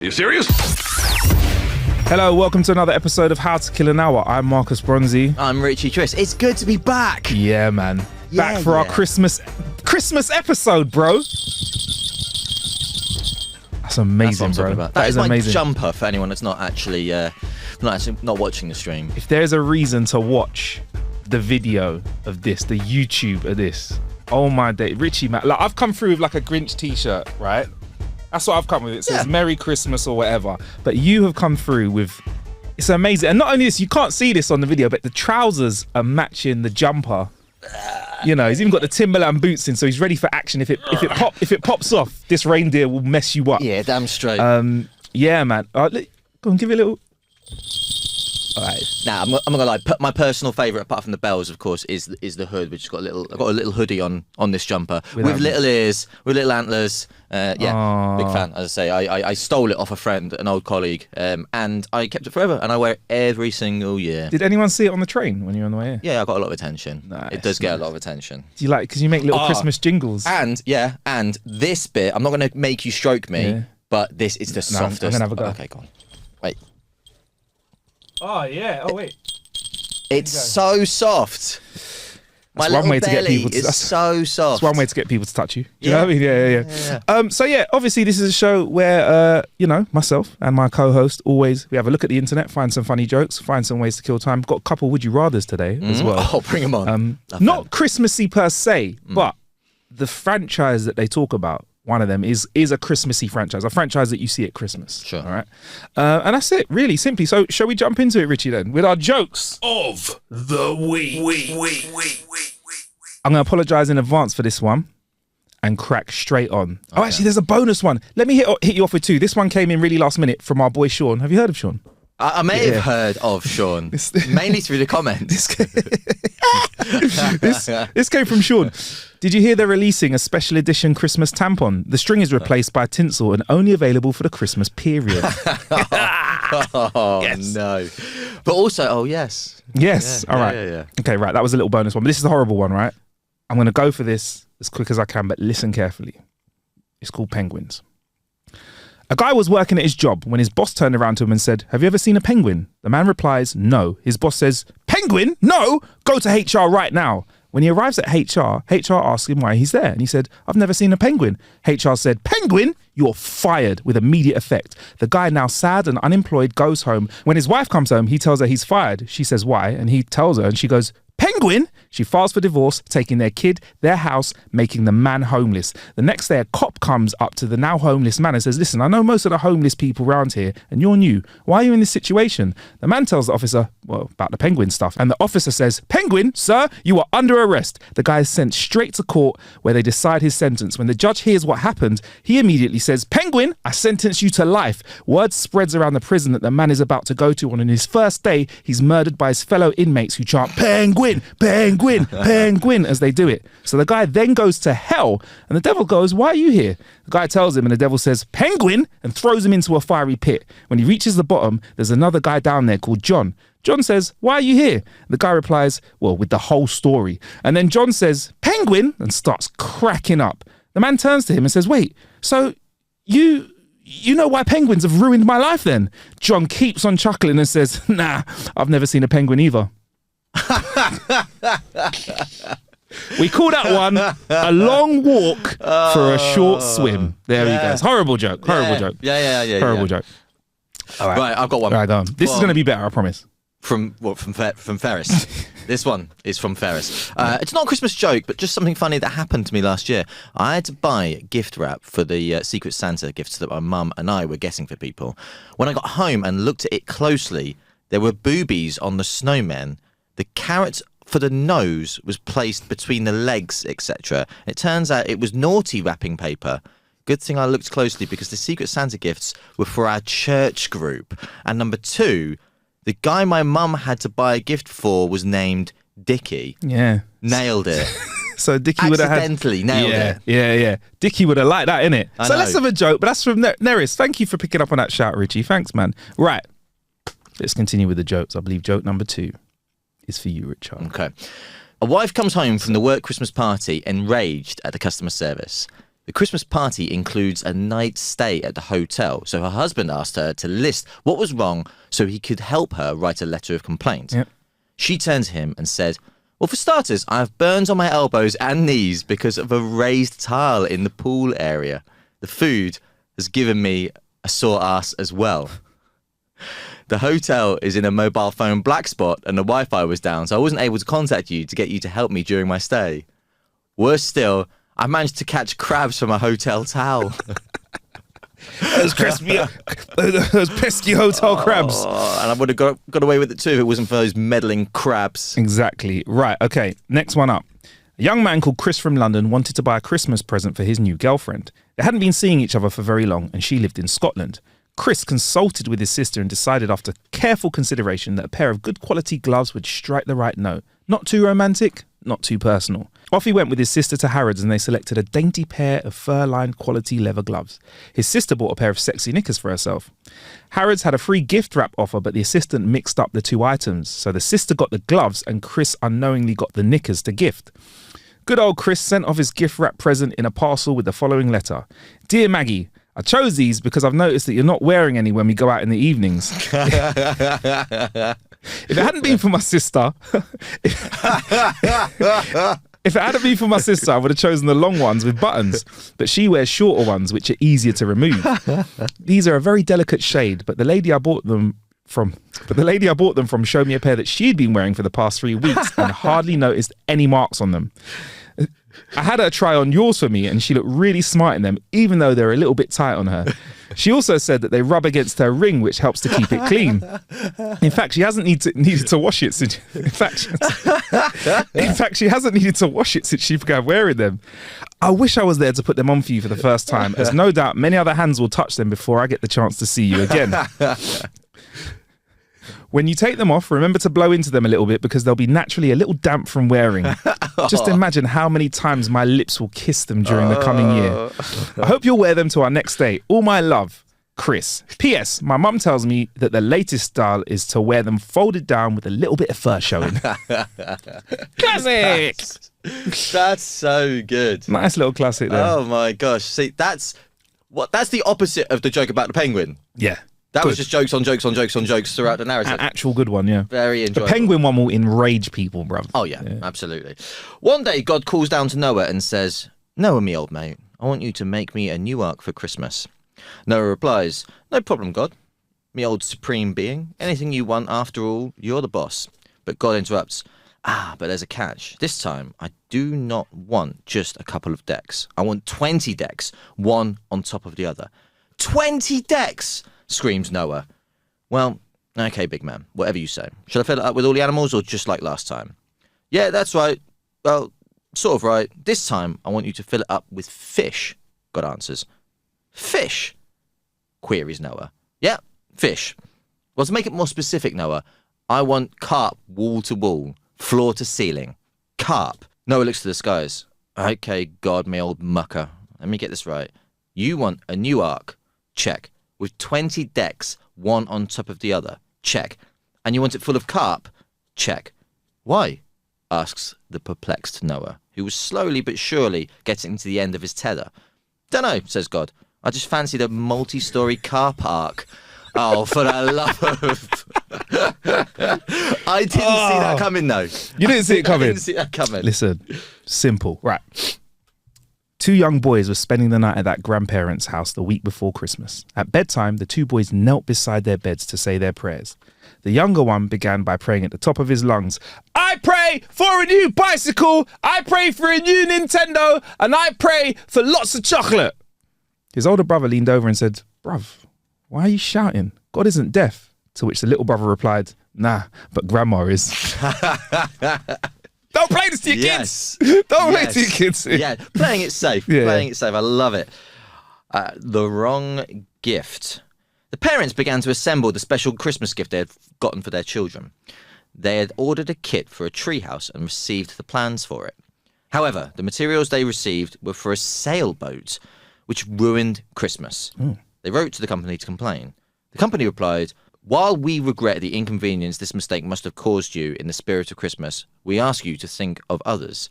Are you serious? Hello, welcome to another episode of How to Kill an Hour. I'm Marcus Bronzy. I'm Richie Tris. It's good to be back. Yeah, man. Back for our Christmas episode, bro. That's amazing, bro. That is my amazing. jumper for anyone that's not actually not watching the stream. If there's a reason to watch the video of this, the YouTube of this, oh my day, Richie, man. Like, I've come through with like a Grinch t-shirt, right? That's what I've come with. It says Merry Christmas or whatever. But you have come through with, it's amazing. And not only this, you can't see this on the video, but the trousers are matching the jumper. You know, he's even got the Timberland boots in, so he's ready for action. If it pops off, this reindeer will mess you up. Yeah, damn straight. Yeah, man. Go on, give it a little. All right. Now, I'm not gonna lie. My personal favourite, apart from the bells, of course, is the hood, which has got I've got a little hoodie on this jumper with little ears, with little antlers. Big fan. As I say, I stole it off a friend, an old colleague, and I kept it forever, and I wear it every single year. Did anyone see it on the train when you were on the way here? Yeah, I got a lot of attention. Nice, it does get a lot of attention. Do you like, because you make little Christmas jingles? And this bit, I'm not gonna make you stroke me, but this is the softest. I'm gonna have a go. Okay, go on. Wait. Oh yeah. Oh wait. It's so soft. That's one way to get people to. It's so soft. That's one way to get people to touch you. Do you know what I mean? Yeah. So yeah, obviously this is a show where myself and my co-host we have a look at the internet, find some funny jokes, find some ways to kill time. Got a couple would you rathers today as well. Oh, bring them on. Not Christmassy per se, but the franchise that they talk about. One of them is a Christmassy franchise, a franchise that you see at Christmas. Sure. All right. And that's it, really, simply. So shall we jump into it, Richie, then, with our jokes Of the week. I'm going to apologise in advance for this one and crack straight on. Okay. Oh, actually, there's a bonus one. Let me hit you off with two. This one came in really last minute from our boy Sean. Have you heard of Sean? I may have heard of Sean, mainly through the comments. This came from Sean. Did you hear they're releasing a special edition Christmas tampon? The string is replaced by tinsel and only available for the Christmas period. Oh, yes. No. But also, yes. Yes. Yeah, all right. Yeah. Okay, right. That was a little bonus one. But this is a horrible one, right? I'm going to go for this as quick as I can, but listen carefully. It's called Penguins. A guy was working at his job when his boss turned around to him and said, "Have you ever seen a penguin?" The man replies, "No." His boss says, "Penguin? No! Go to HR right now." When he arrives at HR asks him why he's there. And he said, "I've never seen a penguin." HR said, "Penguin? You're fired," with immediate effect. The guy, now sad and unemployed, goes home. When his wife comes home, he tells her he's fired. She says, "Why?" And he tells her, and she goes, "Penguin?" She files for divorce, taking their kid, their house, making the man homeless. The next day, a cop comes up to the now homeless man and says, "Listen, I know most of the homeless people around here, and you're new. Why are you in this situation?" The man tells the officer, about the penguin stuff. And the officer says, "Penguin, sir, you are under arrest." The guy is sent straight to court where they decide his sentence. When the judge hears what happened, he immediately says, "Penguin, I sentence you to life." Word spreads around the prison that the man is about to go to, and on his first day, he's murdered by his fellow inmates who chant, "Penguin, penguin, penguin," as they do it. So the guy then goes to hell, and the devil goes, "Why are you here?" The guy tells him, and the devil says, "Penguin," and throws him into a fiery pit. When he reaches the bottom, there's another guy down there called John. John says, "Why are you here?" The guy replies, with the whole story. And then John says, "Penguin," and starts cracking up. The man turns to him and says, "Wait, so you know why penguins have ruined my life then?" John keeps on chuckling and says, "Nah, I've never seen a penguin either." We call that one a long walk for a short swim. There he goes. Horrible joke. Horrible joke. All right. Right, I've got one. All right, go on. This is going to be better, I promise. From Ferris. This one is from Ferris. It's not a Christmas joke, but just something funny that happened to me last year. I had to buy gift wrap for the Secret Santa gifts that my mum and I were getting for people. When I got home and looked at it closely, there were boobies on the snowmen. The carrot for the nose was placed between the legs, etc. It turns out it was naughty wrapping paper. Good thing I looked closely because the Secret Santa gifts were for our church group. And number two, the guy my mum had to buy a gift for was named Dickie. Yeah. Nailed it. So Dickie would have accidentally nailed it. Yeah. Dickie would have liked that, innit? So let's have a joke, but that's from Neris. Thank you for picking up on that shout, Richie. Thanks, man. Right. Let's continue with the jokes. I believe joke number 2 is for you, Richard. Okay. A wife comes home from the work Christmas party enraged at the customer service. The Christmas party includes a night's stay at the hotel, so her husband asked her to list what was wrong so he could help her write a letter of complaint. Yep. She turned to him and said, well, for starters, I have burns on my elbows and knees because of a raised tile in the pool area. The food has given me a sore ass as well. The hotel is in a mobile phone black spot and the Wi-Fi was down, so I wasn't able to contact you to get you to help me during my stay. Worse still, I managed to catch crabs from a hotel towel. Those pesky hotel crabs. And I would have got away with it too if it wasn't for those meddling crabs. Exactly. Right. Okay. Next one up. A young man called Chris from London wanted to buy a Christmas present for his new girlfriend. They hadn't been seeing each other for very long and she lived in Scotland. Chris consulted with his sister and decided after careful consideration that a pair of good quality gloves would strike the right note. Not too romantic, not too personal. Off he went with his sister to Harrods and they selected a dainty pair of fur-lined quality leather gloves. His sister bought a pair of sexy knickers for herself. Harrods had a free gift wrap offer, but the assistant mixed up the two items. So the sister got the gloves and Chris unknowingly got the knickers to gift. Good old Chris sent off his gift wrap present in a parcel with the following letter. Dear Maggie, I chose these because I've noticed that you're not wearing any when we go out in the evenings. If it hadn't been for my sister, I would have chosen the long ones with buttons, but she wears shorter ones, which are easier to remove. These are a very delicate shade, but the lady I bought them from showed me a pair that she'd been wearing for the past 3 weeks and hardly noticed any marks on them. I had her try on yours for me and she looked really smart in them, even though they're a little bit tight on her. She also said that they rub against her ring, which helps to keep it clean. In fact, she hasn't needed to wash it since. She hasn't needed to wash it since she began wearing them. I wish I was there to put them on for you for the first time, as no doubt many other hands will touch them before I get the chance to see you again. When you take them off, remember to blow into them a little bit because they'll be naturally a little damp from wearing. Just imagine how many times my lips will kiss them during the coming year. I hope you'll wear them to our next day. All my love, Chris. P.S. My mum tells me that the latest style is to wear them folded down with a little bit of fur showing. Classic! That's so good. Nice little classic there. Oh my gosh. See, that's the opposite of the joke about the penguin. Yeah. That was just jokes on jokes on jokes on jokes throughout the narrative. An actual good one, yeah. Very enjoyable. The penguin one will enrage people, bruv. Oh, yeah, absolutely. One day, God calls down to Noah and says, Noah, me old mate, I want you to make me a new ark for Christmas. Noah replies, no problem, God. Me old supreme being. Anything you want, after all, you're the boss. But God interrupts, but there's a catch. This time, I do not want just a couple of decks. I want 20 decks, one on top of the other. 20 decks! Screams Noah. Well, okay, big man, whatever you say. Should I fill it up with all the animals or just like last time? Yeah, that's right. Well, sort of right. This time, I want you to fill it up with fish, God answers. Fish? Queries Noah. Yeah, fish. Well, to make it more specific, Noah, I want carp wall to wall, floor to ceiling. Carp. Noah looks to the skies. Okay, God, my old mucker. Let me get this right. You want a new ark? Check. With 20 decks, one on top of the other. Check. And you want it full of carp? Check. Why? Asks the perplexed Noah, who was slowly but surely getting to the end of his tether. Dunno, says God. I just fancied a multi-story carp ark. Oh, for the love of... I didn't see that coming, though. You didn't see it coming? I didn't see that coming. Listen, simple. Right. 2 young boys were spending the night at that grandparents' house the week before Christmas. At bedtime, the 2 boys knelt beside their beds to say their prayers. The younger one began by praying at the top of his lungs, I pray for a new bicycle, I pray for a new Nintendo, and I pray for lots of chocolate. His older brother leaned over and said, Bruv, why are you shouting? God isn't deaf. To which the little brother replied, Nah, but grandma is. Don't play this to your kids. Don't play it to your kids. Yeah, playing it safe. Yeah. Playing it safe. I love it. The wrong gift. The parents began to assemble the special Christmas gift they had gotten for their children. They had ordered a kit for a treehouse and received the plans for it. However, the materials they received were for a sailboat, which ruined Christmas. They wrote to the company to complain. The company replied, while we regret the inconvenience this mistake must have caused you in the spirit of Christmas, we ask you to think of others.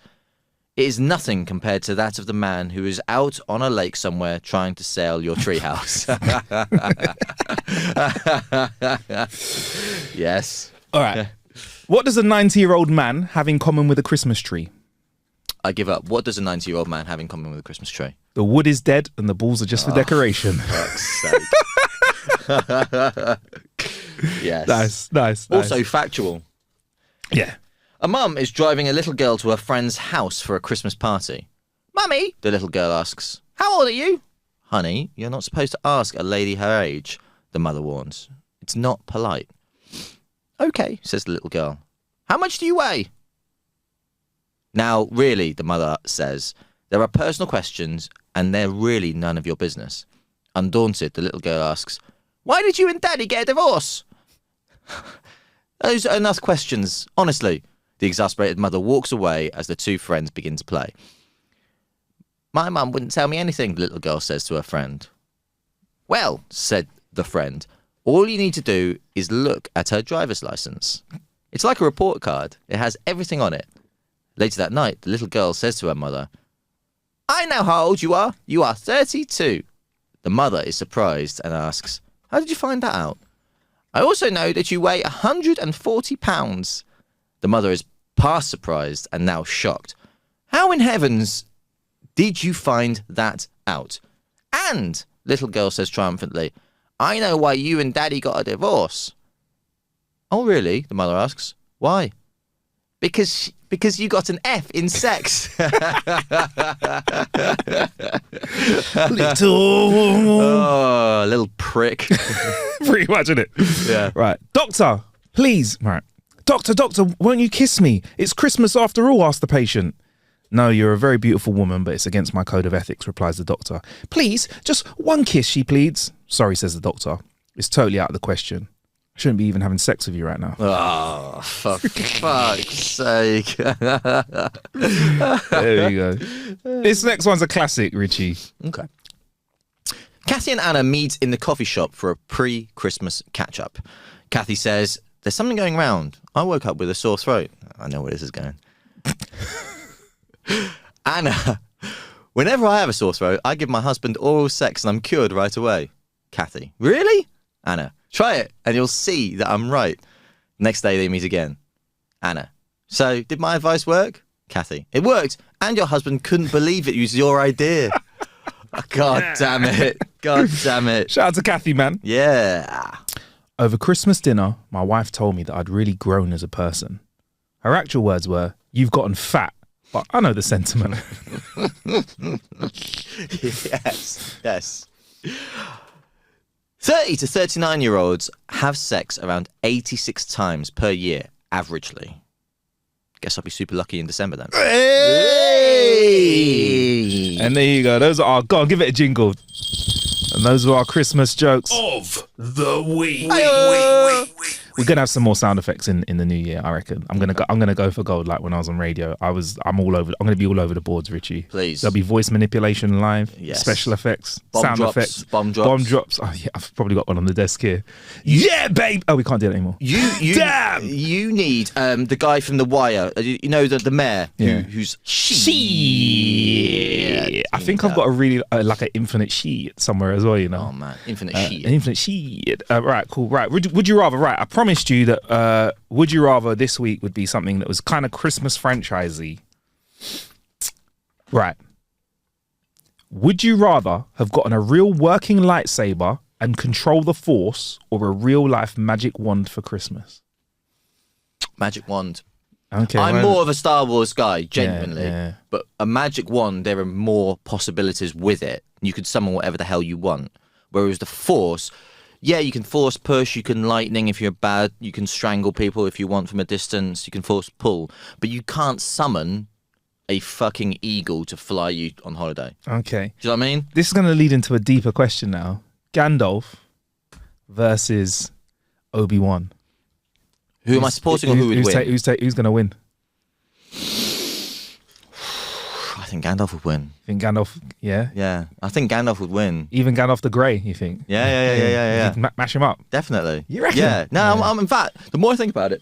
It is nothing compared to that of the man who is out on a lake somewhere trying to sail your treehouse. Yes. All right. What does a 90-year-old man have in common with a Christmas tree? I give up. What does a 90-year-old man have in common with a Christmas tree? The wood is dead and the balls are just for decoration. Fuck's sake. Yes. Nice. Also factual. Yeah. A mum is driving a little girl to her friend's house for a Christmas party. Mummy, the little girl asks, how old are you? Honey, you're not supposed to ask a lady her age, the mother warns. It's not polite. Okay, says the little girl. How much do you weigh? Now, really, the mother says, there are personal questions and they're really none of your business. Undaunted, the little girl asks, why did you and Daddy get a divorce? Those are enough questions, honestly. The exasperated mother walks away as the two friends begin to play. My mum wouldn't tell me anything, the little girl says to her friend. Well, said the friend, all you need to do is look at her driver's license. It's like a report card. It has everything on it. Later that night, the little girl says to her mother, I know how old you are. You are 32. The mother is surprised and asks, how did you find that out? I also know that you weigh 140 pounds. The mother is past surprised and now shocked. How in heavens did you find that out? And, little girl says triumphantly, I know why you and Daddy got a divorce. Oh, really? The mother asks. Why? Because you got an F in sex. Oh, little prick. Pretty much, isn't it? Yeah. Right. Doctor, please. Right. Doctor, won't you kiss me? It's Christmas after all, asked the patient. No, you're a very beautiful woman, but it's against my code of ethics, replies the doctor. Please, just one kiss, she pleads. Sorry, says the doctor. It's totally out of the question. I shouldn't be even having sex with you right now. Oh, for fuck's sake. There you go. This next one's a classic, Richie. Okay. Kathy and Anna meet in the coffee shop for a pre-Christmas catch-up. Kathy says, there's something going round. I woke up with a sore throat. I know where this is going. Anna, whenever I have a sore throat, I give my husband oral sex and I'm cured right away. Kathy, really? Anna, try it and you'll see that I'm right. Next day they meet again. Anna, so did my advice work? Kathy, it worked and your husband couldn't believe it was your idea. God damn it. God damn it. Shout out to Kathy, man. Yeah. Over Christmas dinner, my wife told me that I'd really grown as a person. Her actual words were, you've gotten fat, but I know the sentiment. Yes. 30 to 39-year-olds have sex around 86 times per year, averagely. Guess I'll be super lucky in December then. Hey! And there you go. Those are our... Go on, give it a jingle. And those were our Christmas jokes. Of the week. We're gonna have some more sound effects in the new year, I reckon. I'm gonna go for gold like when I was on radio. I'm gonna be all over the boards, Richie. Please. There'll be voice manipulation live, Yes. special effects, Bomb sound drops, effects, bomb drops. Oh yeah, I've probably got one on the desk here. Yeah, babe. Oh, we can't do that anymore. Damn! You need the guy from The Wire. You know the mayor who's she. I think I've got a really like an infinite she somewhere as well. You know. Oh man, infinite she. An infinite she. Right, cool. Right, would you rather? Right, I promised you that. Would you rather this week would be something that was kind of Christmas franchisey. Right. Would you rather have gotten a real working lightsaber and control the Force, or a real life magic wand for Christmas? Magic wand. Okay, I'm more of a Star Wars guy, genuinely. Yeah. But a magic wand, there are more possibilities with it. You could summon whatever the hell you want. Whereas the Force, yeah, you can force push, you can lightning if you're bad, you can strangle people if you want from a distance, you can force pull, but you can't summon a fucking eagle to fly you on holiday. Okay. Do you know what I mean? This is going to lead into a deeper question now. Gandalf versus Obi-Wan. Who am I supporting or who would win? Who's going to win? I think Gandalf would win. You think Gandalf, yeah? Yeah, I think Gandalf would win. Even Gandalf the Grey, you think? Yeah. You think mash him up? Definitely. You reckon? Yeah. No, I'm in fact, the more I think about it,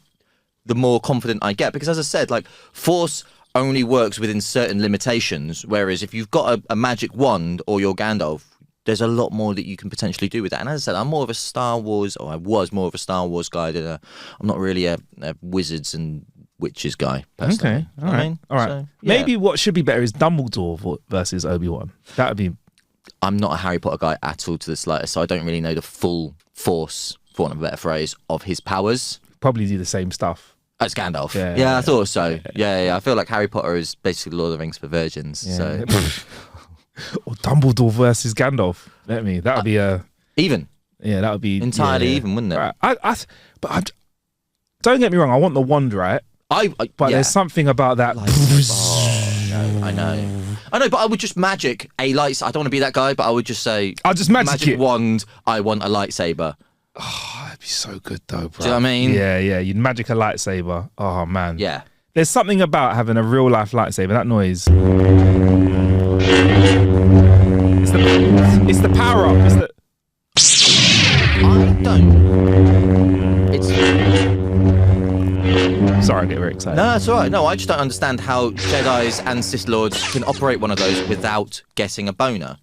the more confident I get. Because as I said, like, Force, only works within certain limitations. Whereas if you've got a magic wand or your Gandalf, there's a lot more that you can potentially do with that. And as I said, I'm more of a Star Wars, or I was more of a Star Wars guy than I'm not really a wizards and witches guy, personally. Okay, all right. All right. So, Maybe what should be better is Dumbledore versus Obi-Wan. That would be... I'm not a Harry Potter guy at all to the slightest, so I don't really know the full force, for want of a better phrase, of his powers. Probably do the same stuff. As Gandalf. Yeah, I thought so. Yeah. I feel like Harry Potter is basically Lord of the Rings for virgins. Yeah. So Or Dumbledore versus Gandalf. That would be a... even. Yeah, that would be... Entirely even, wouldn't it? Right. Don't get me wrong, I want the wand, right? But there's something about that... I know, but I would just magic a light. I don't want to be that guy, but I would just say... I'll just magic it. Wand, I want a lightsaber. Oh, that'd be so good though, bro. Do you know what I mean? Yeah, you'd magic a lightsaber. Oh, man. Yeah. There's something about having a real life lightsaber. That noise. It's the power up. I don't. It's... Sorry, I get very excited. No, that's all right. No, I just don't understand how Jedis and Sith Lords can operate one of those without getting a boner.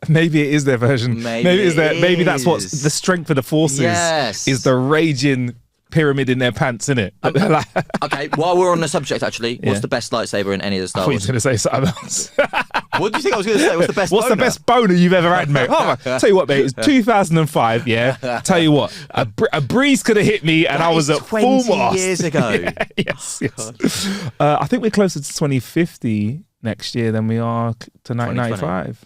Maybe it is their version. Maybe that's what's the strength of the forces. Yes. Is the raging pyramid in their pants, innit? Okay, while we're on the subject, actually, what's the best lightsaber in any of the Star I thought you Wars? were going to say something else. What do you think I was going to say? What's the best What's boner? the best boner you've ever had, mate? Oh, tell you what, mate, it's 2005, yeah? Tell you what, a breeze could have hit me and I was at full 20 mast. years ago. Yes. I think we're closer to 2050 next year than we are to 1995.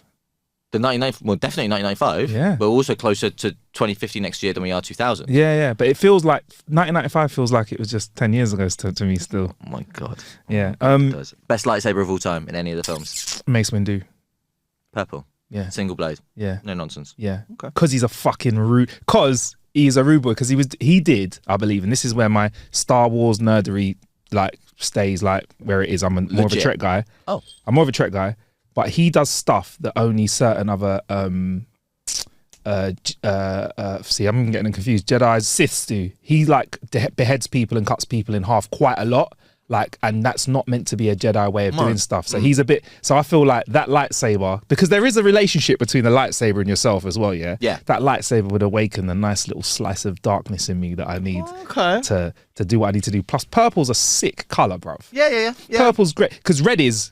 The 1990, well, definitely 1995. Yeah. We're also closer to 2050 next year than we are 2000. Yeah. But it feels like 1995 feels like it was just 10 years ago to me still. Oh my God. Yeah. It does. Best lightsaber of all time in any of the films? Mace Windu. Purple. Yeah. Single blade. Yeah. No nonsense. Yeah. Okay. Because he's a fucking rude. Because he's a rude boy. Because he did, I believe, and this is where my Star Wars nerdery stays where it is. I'm more of a Trek guy. Oh. I'm more of a Trek guy. But he does stuff that only certain other see, I'm getting confused. Jedi's, Siths do. He beheads people and cuts people in half quite a lot. And that's not meant to be a Jedi way of doing stuff. So he's a bit. So I feel like that lightsaber, because there is a relationship between the lightsaber and yourself as well. Yeah. Yeah. That lightsaber would awaken a nice little slice of darkness in me that I need to do what I need to do. Plus, purple's a sick color, bruv. Yeah. Purple's great because red is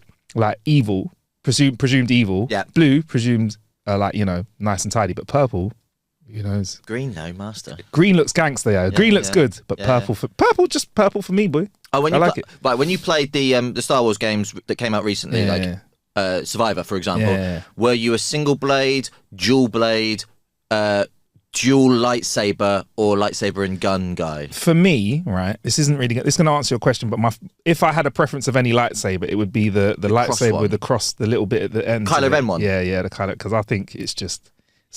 evil. Presumed evil. Yeah. Blue presumed nice and tidy, but purple, knows. Green though, master. Green looks gangster, yeah. Green looks good, but purple for me, boy. Oh, when I you like it. Right, when you played the Star Wars games that came out recently, Survivor, for example, were you a single blade, dual blade, dual lightsaber, or lightsaber and gun guy? For me, right, this is going to answer your question, but if I had a preference of any lightsaber, it would be the lightsaber with the cross, the little bit at the end. Kylo Ren one? Yeah, the Kylo, because I think it's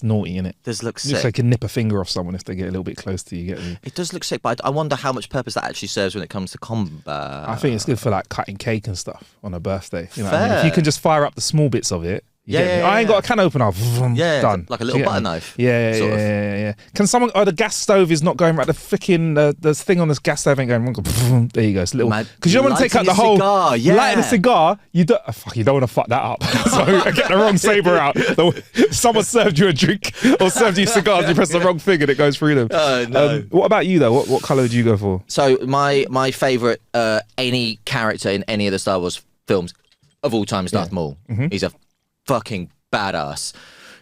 naughty, innit? Does look sick. Looks like you can nip a finger off someone if they get a little bit close to you. Get me? It does look sick, but I wonder how much purpose that actually serves when it comes to combat. I think it's good for cutting cake and stuff on a birthday. You know what I mean? If you can just fire up the small bits of it. I ain't got a can opener. Done. Like a little butter knife. Yeah. Can someone? Oh, the gas stove is not going right. The freaking the thing on this gas stove ain't going wrong. There you go. It's a little because you don't want to take out the whole lighting a cigar. You don't want to fuck that up. So get the wrong saber out. Someone served you a drink or served you cigars. You press the wrong thing and it goes through them. Oh no. What about you though? What color would you go for? So my favorite any character in any of the Star Wars films of all time is Darth Maul. Mm-hmm. He's a fucking badass.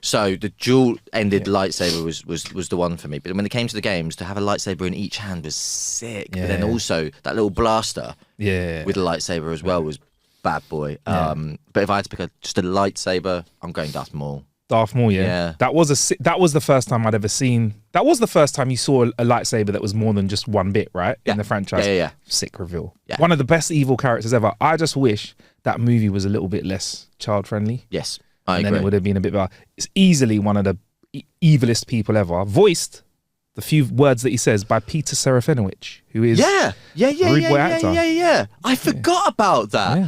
So the dual-ended lightsaber was the one for me. But when it came to the games, to have a lightsaber in each hand was sick. But then also that little blaster with a lightsaber as well was bad boy. But if I had to pick just a lightsaber, I'm going Darth Maul. Darth Maul, yeah. That was the first time I'd ever seen. That was the first time you saw a lightsaber that was more than just one bit, right? In the franchise. Yeah. Sick reveal. Yeah. One of the best evil characters ever. I just wish that movie was a little bit less child friendly. Yes, I agree. And then it would have been a bit better. It's easily one of the evilest people ever. Voiced, the few words that he says, by Peter Serafinowicz, who is yeah. actor. I forgot about that. Yeah.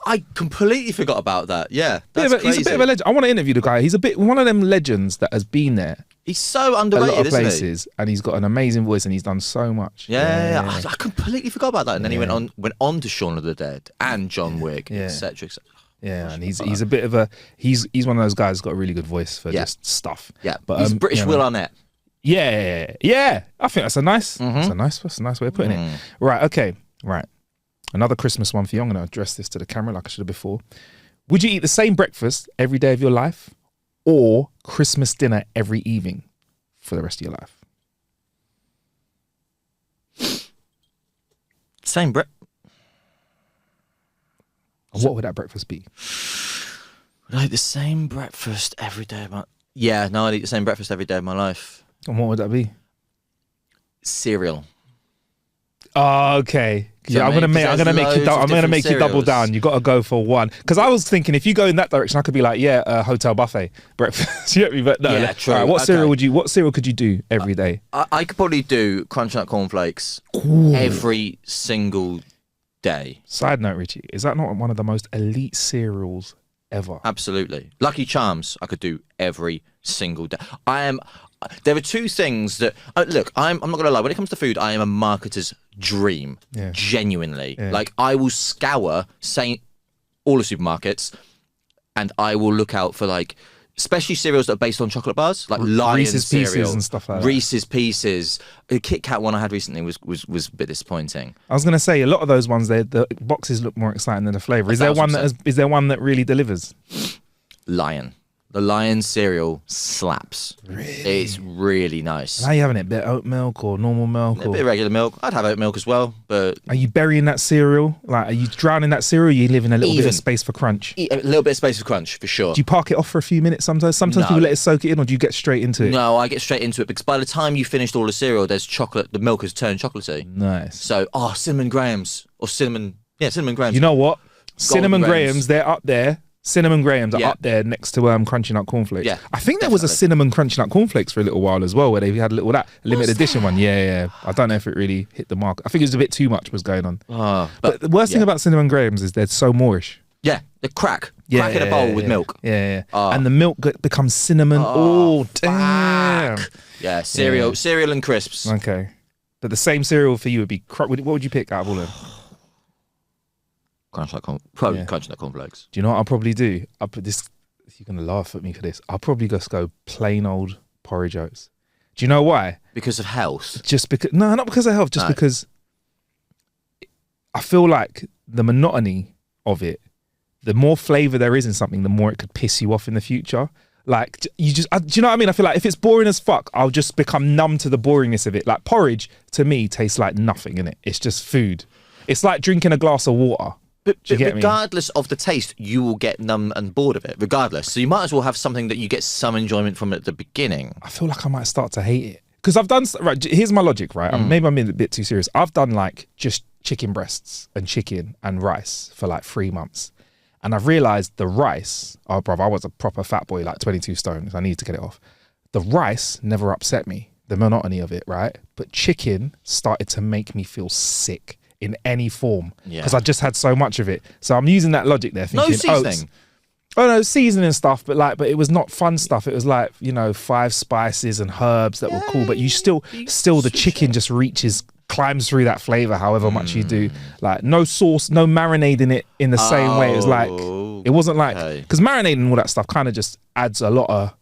I completely forgot about that. Yeah, that's crazy. He's a bit of a legend. I want to interview the guy. He's one of them legends that has been there He's so a underrated, lot of isn't he? places, and he's got an amazing voice, and he's done so much. Yeah. I completely forgot about that. And then he went on to Shaun of the Dead and John Wick, etc. etc. Yeah, and he's a bit of a he's one of those guys who's got a really good voice for just stuff. Yeah, but he's British Will Arnett. Yeah. I think that's a nice way of putting it. Right. Okay. Right. Another Christmas one for you. I'm going to address this to the camera like I should have before. Would you eat the same breakfast every day of your life, or Christmas dinner every evening for the rest of your life? Same What would that breakfast be? Would I eat the same breakfast every day of my... Yeah, no, I'd eat the same breakfast every day of my life. And what would that be? Cereal. Oh, okay. Yeah, I'm gonna make you double down. You got to go for one, because I was thinking if you go in that direction, I could be like, hotel buffet breakfast. You get me? But no. Yeah, true. All right, what cereal could you do every day? I could probably do Crunch Nut Cornflakes every single day. Side note, Richie, is that not one of the most elite cereals ever? Absolutely. Lucky Charms, I could do every single day. There are two things that look. I'm not gonna lie. When it comes to food, I am a marketer's dream. Yeah. Genuinely, Yeah. like I will scour all the supermarkets, and I will look out for especially cereals that are based on chocolate bars, like Lion Reese's cereal, Pieces and stuff like that. Reese's Pieces. The Kit Kat one I had recently was a bit disappointing. I was gonna say a lot of those ones, the boxes look more exciting than the flavour. Is there one that really delivers? Lion. The Lion cereal slaps. Really? It's really nice. How are you having it? Bit of oat milk or normal milk? A bit of regular milk. I'd have oat milk as well, but... Are you burying that cereal? Like, are you drowning that cereal, or are you leaving a little bit of space for crunch? A little bit of space for crunch, for sure. Do you park it off for a few minutes sometimes? Sometimes people let it soak it in, or do you get straight into it? No, I get straight into it, because by the time you finished all the cereal, there's chocolate. The milk has turned chocolatey. Nice. So, cinnamon grahams. Or cinnamon grahams. You know what? Cinnamon Grahams. grahams, they're up there. Cinnamon grahams are up there next to Crunchy Nut Cornflakes. Yeah, I think there was a cinnamon Crunchy Nut Cornflakes for a little while as well, where they had a limited edition one. Yeah. I don't know if it really hit the mark. I think it was a bit too much was going on. But the worst thing about cinnamon grahams is they're so moreish. Yeah, the crack in a bowl with milk. Yeah. And the milk becomes cinnamon. Oh, damn. Yeah, cereal and crisps. Okay. But the same cereal for you would be, what would you pick out of all of them? Crunch Nut Cornflakes. Do you know what I'll probably do? I'll put this. You're gonna laugh at me for this. I'll probably just go plain old porridge oats. Do you know why? Because of health. Just because? No, not because of health. Just because I feel like the monotony of it. The more flavour there is in something, the more it could piss you off in the future. Like do you know what I mean? I feel like if it's boring as fuck, I'll just become numb to the boringness of it. Like porridge to me tastes like nothing, innit? It's just food. It's like drinking a glass of water. But regardless of the taste, you will get numb and bored of it, regardless. So you might as well have something that you get some enjoyment from at the beginning. I feel like I might start to hate it. Because I've done... Right, here's my logic, right? Maybe I'm being a bit too serious. I've done just chicken breasts and chicken and rice for 3 months. And I've realised the rice... Oh, brother, I was a proper fat boy, 22 stone. So I need to get it off. The rice never upset me. The monotony of it, right? But chicken started to make me feel sick. In any form, because I just had so much of it. So I'm using that logic there, thinking, no seasoning. Oats. Oh no, seasoning stuff, but it was not fun stuff. It was 5 spices and herbs that were cool, but you still the chicken just climbs through that flavor, however much you do. No sauce, no marinading it in the same way. It was it wasn't because marinating and all that stuff kind of just adds a lot of.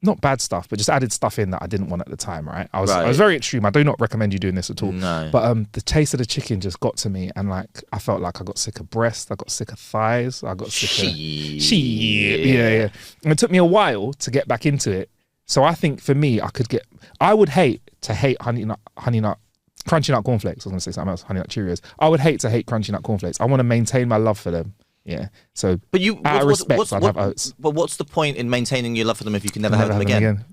Not bad stuff, but just added stuff in that I didn't want at the time, right? I was very extreme. I do not recommend you doing this at all. No. But the taste of the chicken just got to me, and I felt like I got sick of breast, I got sick of thighs, I got sick of Yeah. And it took me a while to get back into it. So I think for me, I would hate to hate Crunchy Nut Cornflakes. I was going to say something else, Honey Nut Cheerios. I would hate to hate Crunchy Nut Cornflakes. I want to maintain my love for them. Yeah. So, but out of respect, I'd have oats. But what's the point in maintaining your love for them if you can never have them again?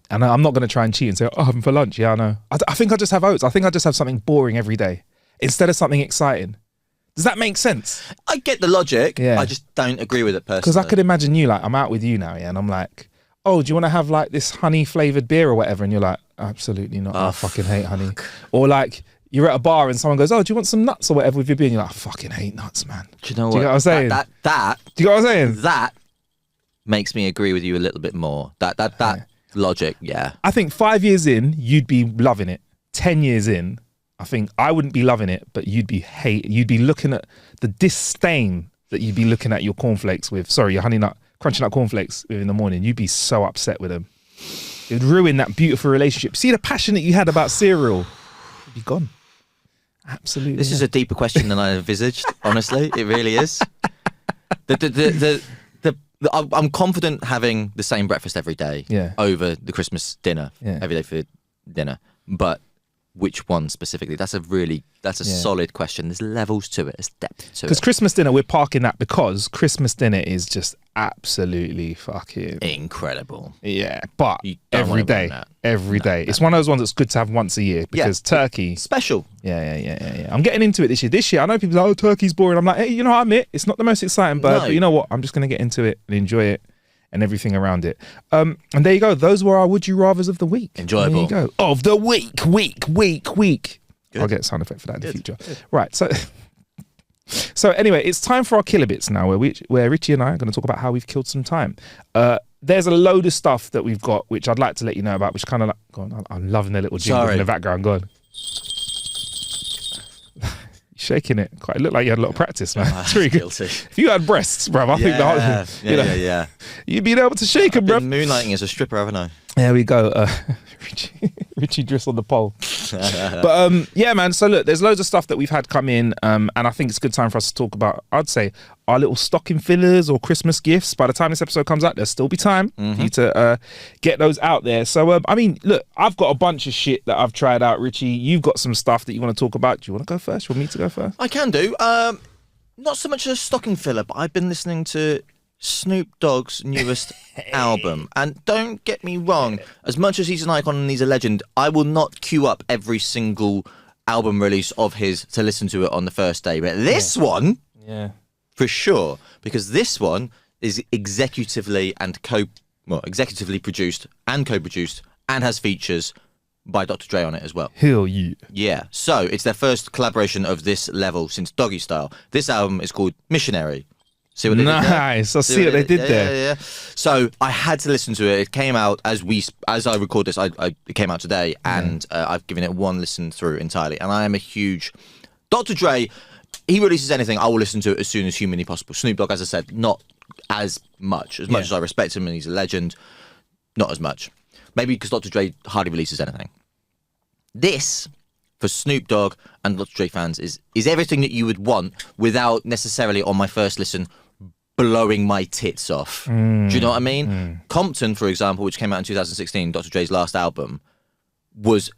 And I'm not going to try and cheat and say, I have them for lunch. Yeah, I know. I think I just have oats. I think I just have something boring every day instead of something exciting. Does that make sense? I get the logic. Yeah. I just don't agree with it personally. Because I could imagine you, I'm out with you now, yeah, and I'm like, oh, do you want to have this honey flavoured beer or whatever? And you're like, absolutely not. I fucking hate honey. Or you're at a bar and someone goes, oh, do you want some nuts or whatever with your beer? And you're like, I fucking hate nuts, man. Do you know what? Do you get what I'm saying? Do you get what I'm saying? That That makes me agree with you a little bit more. That Logic, yeah. I think 5 years in, you'd be loving it. 10 years in, I think I wouldn't be loving it, but you'd be looking at the disdain that you'd be looking at your cornflakes with. Sorry, your honey nut, crunchy nut cornflakes in the morning. You'd be so upset with them. It would ruin that beautiful relationship. See the passion that you had about cereal, it'd be gone. Absolutely. This is a deeper question than I envisaged. Honestly, it really is. I'm confident having the same breakfast every day over the Christmas dinner, every day for dinner. But which one specifically? That's a solid question. There's levels to it. There's depth to it. Because Christmas dinner, we're parking that because Christmas dinner is just absolutely fucking incredible. Yeah, but every day. It's one of those ones that's good to have once a year because turkey special. Yeah. I'm getting into it this year. This year, I know people say, "Oh, turkey's boring." I'm like, hey, you know, I admit it's not the most exciting bird, but you know what? I'm just gonna get into it and enjoy it and everything around it. And there you go. Those were our would you rathers of the week. Enjoyable. There you go. Of the week. Good. I'll get a sound effect for that in the future. Good. Right. So anyway, it's time for our killer bits now, where Richie and I are going to talk about how we've killed some time. There's a load of stuff that we've got, which I'd like to let you know about, which kind of like, go on, I'm loving the little jingle in the background. Go on. Shaking it. Quite looked like you had a lot of practice, man. It's really good. If you had breasts, bruv, I think the whole you'd be able to shake them, bruv. Moonlighting as a stripper, haven't I? There we go. Richie drifts on the pole. But yeah, man. So look, there's loads of stuff that we've had come in, and I think it's a good time for us to talk about, I'd say, our little stocking fillers or Christmas gifts. By the time this episode comes out, there'll still be time for you to get those out there. So I mean, look, I've got a bunch of shit that I've tried out. Richie, you've got some stuff that you want to talk about. Do you want to go first? You want me to go first? I can do. Not so much a stocking filler, but I've been listening to Snoop Dogg's newest album. And don't get me wrong, as much as he's an icon and he's a legend, I will not queue up every single album release of his to listen to it on the first day. But this one, for sure, because this one is executively produced and co-produced and has features by Dr. Dre on it as well. Hell yeah. Yeah. So it's their first collaboration of this level since Doggy Style. This album is called Missionary. See what they did there? Nice. I see what they did there. Yeah. So I had to listen to it. It came out as I record this. It came out today, and I've given it one listen through entirely. And I am a huge Dr. Dre. He releases anything, I will listen to it as soon as humanly possible. Snoop Dogg, as I said, not as much. As much as I respect him and he's a legend, not as much. Maybe because Dr. Dre hardly releases anything. This, for Snoop Dogg and Dr. Dre fans, is everything that you would want without necessarily, on my first listen, blowing my tits off. Do you know what I mean? Compton, for example, which came out in 2016, Dr. Dre's last album, was,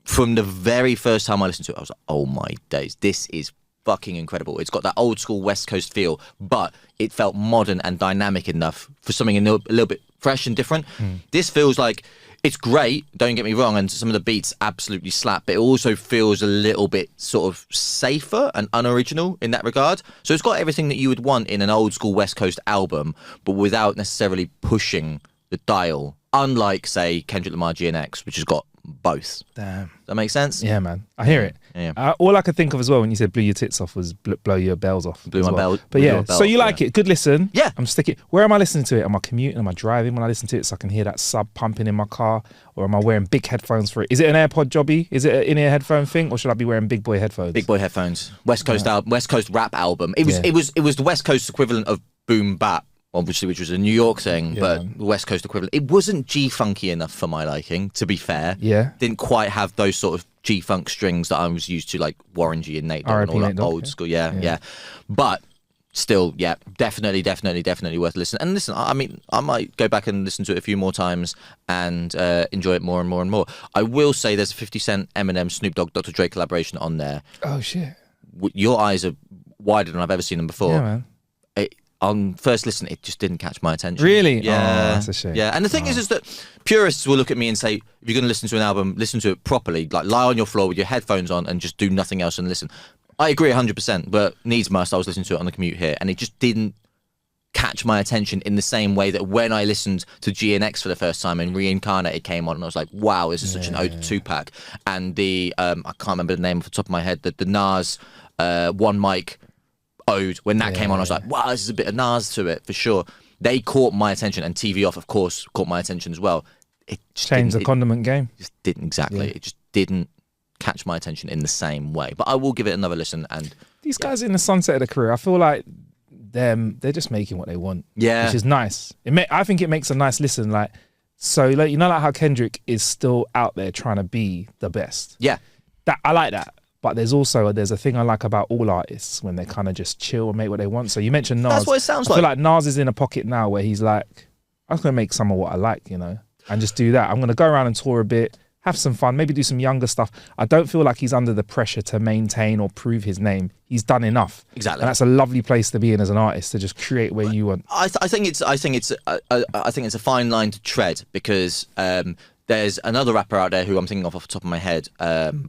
from the very first time I listened to it, I was like, oh my days, this is fucking incredible. It's got that old school West Coast feel, but it felt modern and dynamic enough for something a little bit fresh and different. This feels like, it's great, don't get me wrong, and some of the beats absolutely slap, but it also feels a little bit sort of safer and unoriginal in that regard. So it's got everything that you would want in an old school West Coast album, but without necessarily pushing the dial, unlike, say, Kendrick Lamar GNX, which has got both. Damn. Does that make sense? Yeah, man. I hear it. Yeah. All I could think of as well when you said blew your tits off was blow your bells off. Blew my bell. But yeah, so you like it. Good listen. Yeah. I'm sticking. Where am I listening to it? Am I commuting? Am I driving when I listen to it so I can hear that sub pumping in my car? Or am I wearing big headphones for it? Is it an AirPod jobby? Is it an in-ear headphone thing? Or should I be wearing big boy headphones? Big boy headphones. West Coast West Coast rap album. It was the West Coast equivalent of Boom Bap, obviously, which was a New York thing, but the West Coast equivalent. It wasn't G-funky enough for my liking, to be fair. Yeah. Didn't quite have those sort of G-funk strings that I was used to, like Warren G and Nate Dogg and all that old school. Yeah. But still, definitely worth listening. And listen, I mean, I might go back and listen to it a few more times and enjoy it more and more and more. I will say there's a 50 Cent, Eminem, Snoop Dogg, Dr. Dre collaboration on there. Oh, shit. Your eyes are wider than I've ever seen them before. Yeah, man. On first listen, it just didn't catch my attention. Really? Yeah. Oh, that's a shame. Yeah, and the thing is that purists will look at me and say, if you're going to listen to an album, listen to it properly. Like, lie on your floor with your headphones on and just do nothing else and listen. I agree 100%, but needs must, I was listening to it on the commute here, and it just didn't catch my attention in the same way that when I listened to GNX for the first time and Reincarnated came on, and I was like, wow, this is such an ode to Tupac. And the, I can't remember the name off the top of my head, the Nas One Mic ode, when that came on, I was like, wow, this is a bit of Nas to it for sure. They caught my attention, and TV Off, of course, caught my attention as well. it just Change the didn't- condiment game. It just didn't exactly. Yeah. It just didn't catch my attention in the same way. But I will give it another listen. And These guys are in the sunset of their career. I feel like they're just making what they want. yeah, Which is nice. I think it makes a nice listen. Like, so like, you know, like how Kendrick is still out there trying to be the best. yeah, That I like that. But there's a thing I like about all artists when they kind of just chill and make what they want. So you mentioned Nas. That's what it sounds I feel like. like Nas is in a pocket now where he's like, I'm just gonna make some of what I like, you know, and just do that. I'm gonna go around and tour a bit, have some fun, maybe do some younger stuff. I don't feel like he's under the pressure to maintain or prove his name. He's done enough. Exactly. And that's a lovely place to be in as an artist, to just create where you want. I think it's a fine line to tread because there's another rapper out there who I'm thinking of off the top of my head.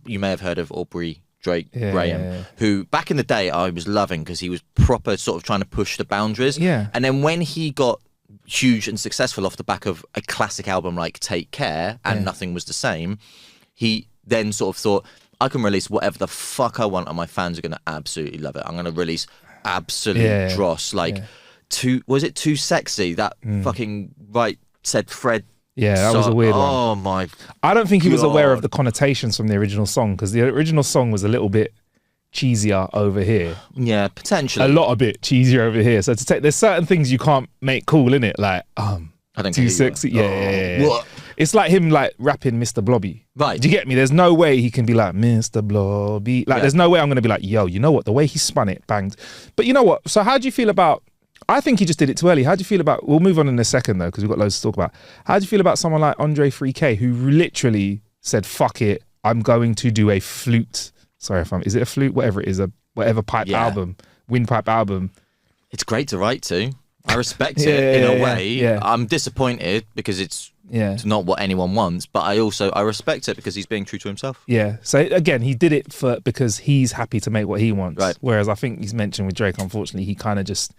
You may have heard of Aubrey Drake Graham, who back in the day I was loving because he was proper sort of trying to push the boundaries. Yeah. And then when he got huge and successful off the back of a classic album like Take Care and Nothing Was the Same, he then sort of thought, I can release whatever the fuck I want and my fans are going to absolutely love it. I'm going to release absolute dross. Like, was it Too Sexy? That fucking said Fred. Yeah, that was a weird one. Oh my. I don't think he was aware of God. the connotations from the original song, because the original song was a little bit cheesier over here. Yeah, potentially. A lot a bit cheesier over here. So there's certain things you can't make cool in it, like I don't Too care who you Sexy. are. Yeah. What? It's like him like rapping Mr. Blobby. Right. Do you get me? There's no way he can be like Mr. Blobby. Like there's no way I'm gonna be like, yo, you know what? The way he spun it, banged. But you know what? So how do you feel about, I think he just did it too early. How do you feel about, we'll move on in a second though, because we've got loads to talk about. How do you feel about someone like Andre 3K, who literally said, fuck it, I'm going to do a flute. Sorry if is it a flute? Whatever it is, whatever pipe album, windpipe album. It's great to write to. I respect it in a way. yeah. I'm disappointed because it's not what anyone wants, but I respect it because he's being true to himself. Yeah. So again, he did it because he's happy to make what he wants. Right. Whereas I think he's mentioned with Drake, unfortunately, he kind of just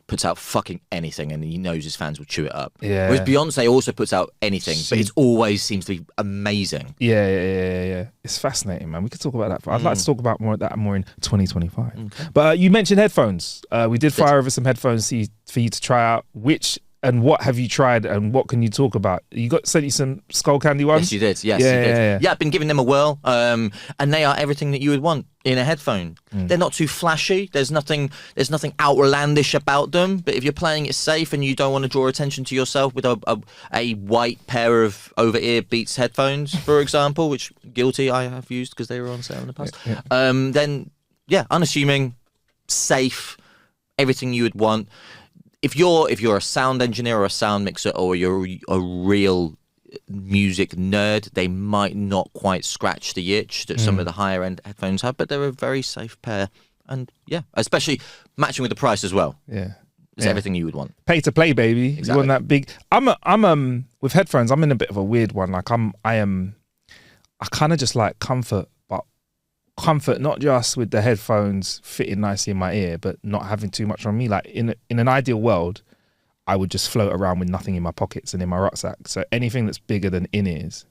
Puts out fucking anything and he knows his fans will chew it up. Yeah. Whereas Beyonce also puts out anything, but it always seems to be amazing. Yeah. It's fascinating, man. We could talk about that. I'd like to talk about that more in 2025. Okay. But you mentioned headphones. We did fire over some headphones for you to try out. Which and what have you tried, and what can you talk about? You sent you some Skull Candy ones? Yes, you did. Yes, you did. Yeah, I've been giving them a whirl, and they are everything that you would want in a headphone. They're not too flashy. There's nothing outlandish about them. But if you're playing it safe and you don't want to draw attention to yourself with a white pair of over-ear Beats headphones, for example, which guilty I have used because they were on sale in the past, then unassuming, safe, everything you would want. If you're a sound engineer or a sound mixer or you're a real music nerd, they might not quite scratch the itch that some of the higher end headphones have, but they're a very safe pair. And especially matching with the price as well. Yeah. It's everything you would want. Pay to play, baby. Exactly. You want that big. I'm with headphones, I'm in a bit of a weird one. Like I kind of just like comfort, but comfort not just with the headphones fitting nicely in my ear, but not having too much on me. Like in an ideal world, I would just float around with nothing in my pockets and in my rucksack. So anything that's bigger than in-ears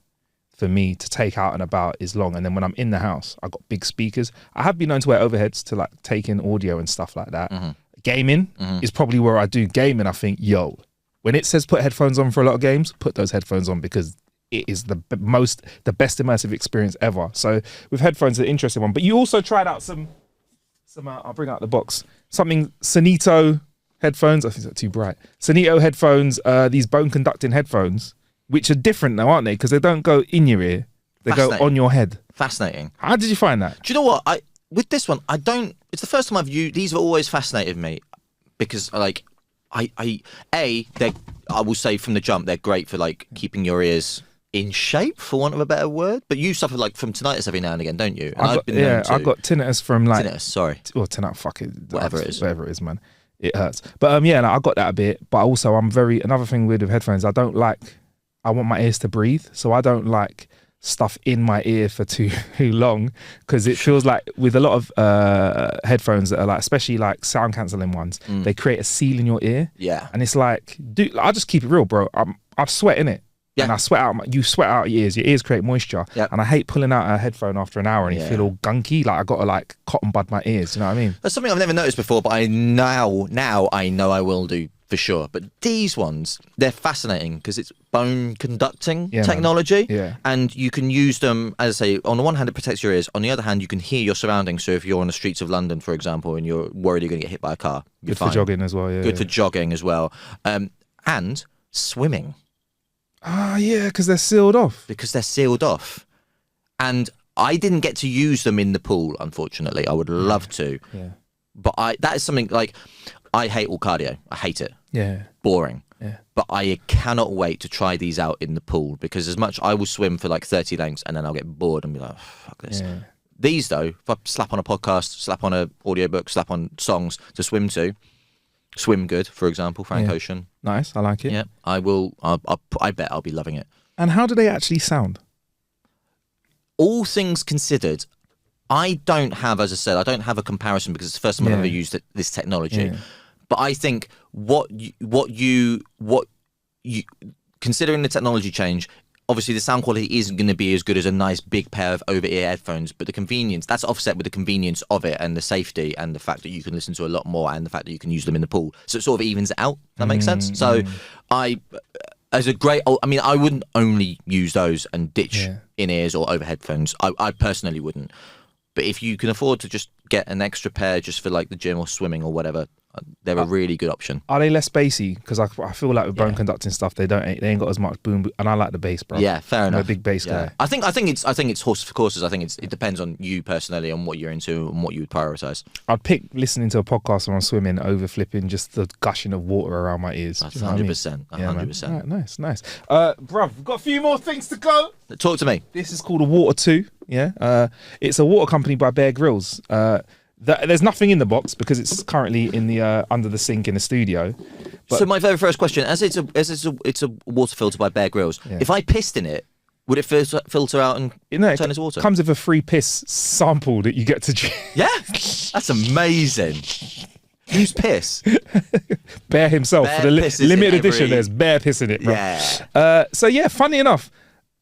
for me to take out and about is long. And then when I'm in the house, I've got big speakers. I have been known to wear overheads to like take in audio and stuff like that. Gaming is probably where I do gaming. I think, yo, when it says put headphones on for a lot of games, put those headphones on because it is the best immersive experience ever. So with headphones, an interesting one. But you also tried out some I'll bring out the box. Something Sonito headphones. I think that's too bright. Sonito headphones, these bone conducting headphones, which are different now, aren't they? Because they don't go in your ear. They go on your head. Fascinating. How did you find that? Do you know what? With this one, it's the first time I've used, these have always fascinated me because like, I will say from the jump, they're great for like keeping your ears in shape, for want of a better word. But you suffer like from tinnitus every now and again, don't you? And I got tinnitus from like tinnitus. Sorry, or tinnitus. Fuck it, whatever it is, man. It hurts. But I got that a bit. But also, another thing weird with headphones. I want my ears to breathe, so I don't like stuff in my ear for too long because it feels like with a lot of headphones that are like, especially like sound cancelling ones, they create a seal in your ear. Yeah, and it's like, dude, I'll just keep it real, bro. I sweat in it. Yeah. And I sweat out. You sweat out your ears create moisture. Yep. And I hate pulling out a headphone after an hour and you feel all gunky. Like I got to like cotton bud my ears. You know what I mean? That's something I've never noticed before, but now I know I will do for sure. But these ones, they're fascinating because it's bone conducting Yeah, technology. man. Yeah. And you can use them, as I say, on the one hand, it protects your ears. On the other hand, you can hear your surroundings. So if you're on the streets of London, for example, and you're worried you're going to get hit by a car, you're Good fine. for jogging as well. Yeah. Good for jogging as well. And swimming. Yeah, because they're sealed off. Because they're sealed off. And I didn't get to use them in the pool, unfortunately. I would love to. Yeah. But that is something like, I hate all cardio. I hate it. Yeah. Boring. Yeah. But I cannot wait to try these out in the pool because as much I will swim for like 30 lengths and then I'll get bored and be like, oh, fuck this. Yeah. These though, if I slap on a podcast, slap on an audiobook, slap on songs to swim to, Swim Good, for example, Frank Ocean. Nice. I like it. Yeah, I will. I bet I'll be loving it. And how do they actually sound? All things considered, I don't have, as I said, I don't have a comparison because it's the first time I've ever used this technology. Yeah. But I think what you considering the technology change, obviously the sound quality isn't going to be as good as a nice big pair of over-ear headphones, but the convenience, that's offset with the convenience of it and the safety and the fact that you can listen to a lot more and the fact that you can use them in the pool. So it sort of evens it out. That makes sense. So I wouldn't only use those and ditch in-ears or over headphones. I personally wouldn't. But if you can afford to just get an extra pair just for like the gym or swimming or whatever, they're a really good option. Are they less bassy? Because I feel like with bone conducting stuff, they ain't got as much boom, and I like the bass, bro. Yeah, fair enough. I'm a big bass guy. I think it's horses for courses. I think it depends on you personally and what you're into and what you would prioritize. I'd pick listening to a podcast when I'm swimming over flipping just the gushing of water around my ears. That's You know what I mean? 100%. Yeah, man. 100%. Right, nice. Bruv, we've got a few more things to go. Talk to me. This is called a Water 2. Yeah. It's a water company by Bear Grylls. There's nothing in the box because it's currently in the under the sink in the studio. But So my very first question, as it's a water filter by Bear Grylls, if I pissed in it, would it filter out and it turn into water? comes with a free piss sample that you get to drink. Yeah, that's amazing. Whose piss? Bear himself. Bear For the pisses in limited edition, every- there's Bear piss in it, bro. Yeah. So yeah, funny enough,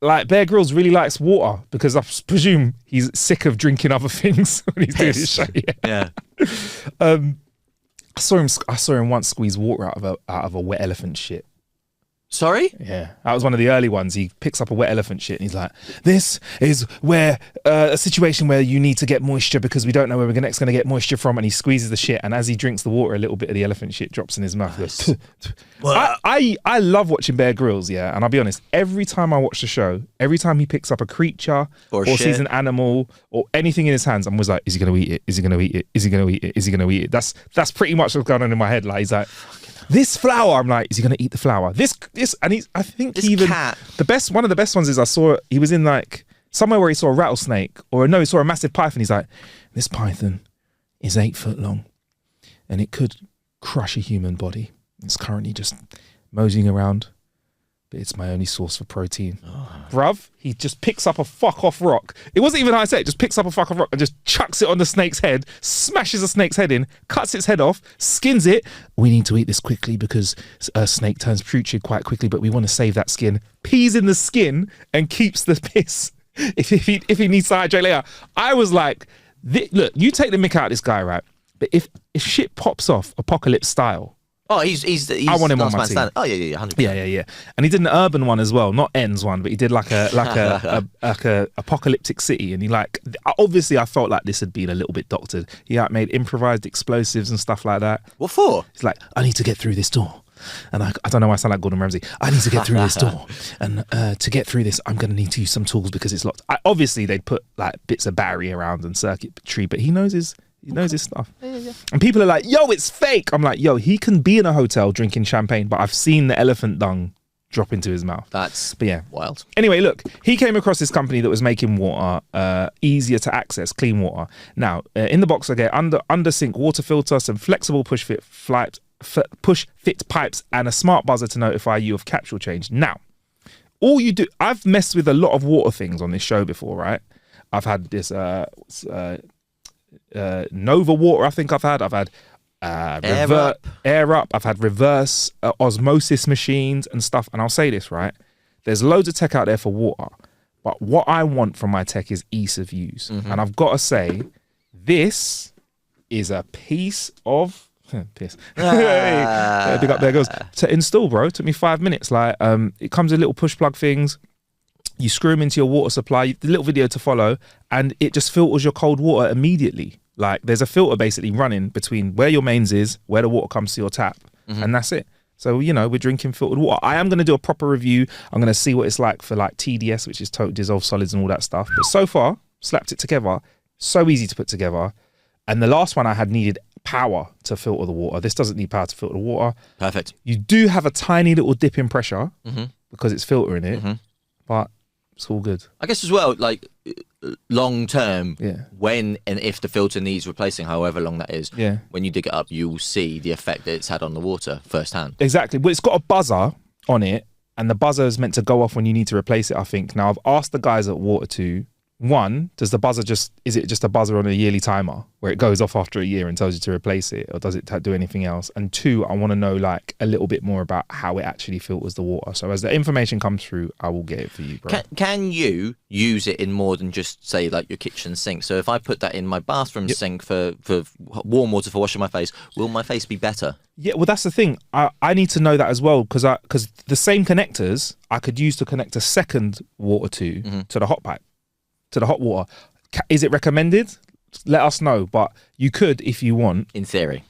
like Bear Grylls really likes water because I presume he's sick of drinking other things when he's doing his show. Yeah. I saw him once squeeze water out of a wet elephant shit. Sorry? Yeah, that was one of the early ones. He picks up a wet elephant shit and he's like, "This is where a situation where you need to get moisture because we don't know where we're next going to get moisture from." And he squeezes the shit, and as he drinks the water, a little bit of the elephant shit drops in his mouth. Nice. I love watching Bear Grylls, yeah, and I'll be honest. Every time I watch the show, every time he picks up a creature or shit. sees an animal or anything in his hands, I'm always like, "Is he going to eat it? Is he going to eat it? Is he going to eat it? Is he going to eat it?" That's pretty much what's going on in my head. Like he's like, "This flower," I'm like, "Is he going to eat the flower?" This, and I think This he even cat. one of the best ones is he was in like somewhere where he saw a rattlesnake he saw a massive python. He's like, "This python is 8 foot long and it could crush a human body. It's currently just moseying around, but it's my only source for protein." Bruv, he just picks up a fuck off rock. It wasn't even high set, just picks up a fuck off rock and just chucks it on the snake's head, smashes the snake's head in, cuts its head off, skins it. "We need to eat this quickly because a snake turns putrid quite quickly, but we want to save that skin." Pees in the skin and keeps the piss if he needs to hydrate later. I was like, look, you take the mick out of this guy, right? But if shit pops off apocalypse style, Oh, he's I want him on last my man team. standing. Oh yeah, 100%. Yeah. And he did an urban one as well, not Ends one, but he did like a apocalyptic city. And he obviously I felt like this had been a little bit doctored. He made improvised explosives and stuff like that. What for? He's like, "I need to get through this door." And I don't know why I sound like Gordon Ramsay. "I need to get through this door. And to get through this, I'm going to need to use some tools because it's locked." Obviously, they'd put like bits of battery around and circuitry, but he knows his stuff. Yeah. And people are like, "Yo, it's fake." I'm like, "Yo, he can be in a hotel drinking champagne, but I've seen the elephant dung drop into his mouth." But yeah, wild. Anyway, look, he came across this company that was making water easier to access, clean water. Now, in the box, I get under sink water filter, some flexible push fit pipes, and a smart buzzer to notify you of capsule change. Now, all you do, I've messed with a lot of water things on this show before, right? I've had this Nova water. I've had Air Up. I've had reverse osmosis machines and stuff. And I'll say this, right? There's loads of tech out there for water, but what I want from my tech is ease of use. And I've got to say, this is a piece of Piss. Yeah, big up there goes. To install, bro, it took me 5 minutes. Like, it comes with little push plug things. You screw them into your water supply, the little video to follow, and it just filters your cold water immediately. Like, there's a filter basically running between where your mains is, where the water comes to your tap, and that's it. So, you know, we're drinking filtered water. I am going to do a proper review. I'm going to see what it's like for like TDS, which is total dissolved solids and all that stuff. But so far, slapped it together. So easy to put together. And the last one I had needed power to filter the water. This doesn't need power to filter the water. Perfect. You do have a tiny little dip in pressure because it's filtering it, but it's all good. I guess as well, like long term, Yeah. when and if the filter needs replacing, however long that is, Yeah. when you dig it up, you will see the effect that it's had on the water firsthand. Exactly. Well, it's got a buzzer on it, and the buzzer is meant to go off when you need to replace it, I think. Now, I've asked the guys at Water 2, one, does the buzzer is it just a buzzer on a yearly timer where it goes off after a year and tells you to replace it, or does it do anything else? And two, I want to know like a little bit more about how it actually filters the water. So as the information comes through, I will get it for you, bro. Can you use it in more than just say like your kitchen sink? So if I put that in my bathroom sink for warm water for washing my face, will my face be better? Yeah, well, that's the thing. I need to know that as well, because the same connectors I could use to connect a second Water 2 to the hot pipe, to the hot water. Is it recommended? Let us know. But you could if you want. In theory.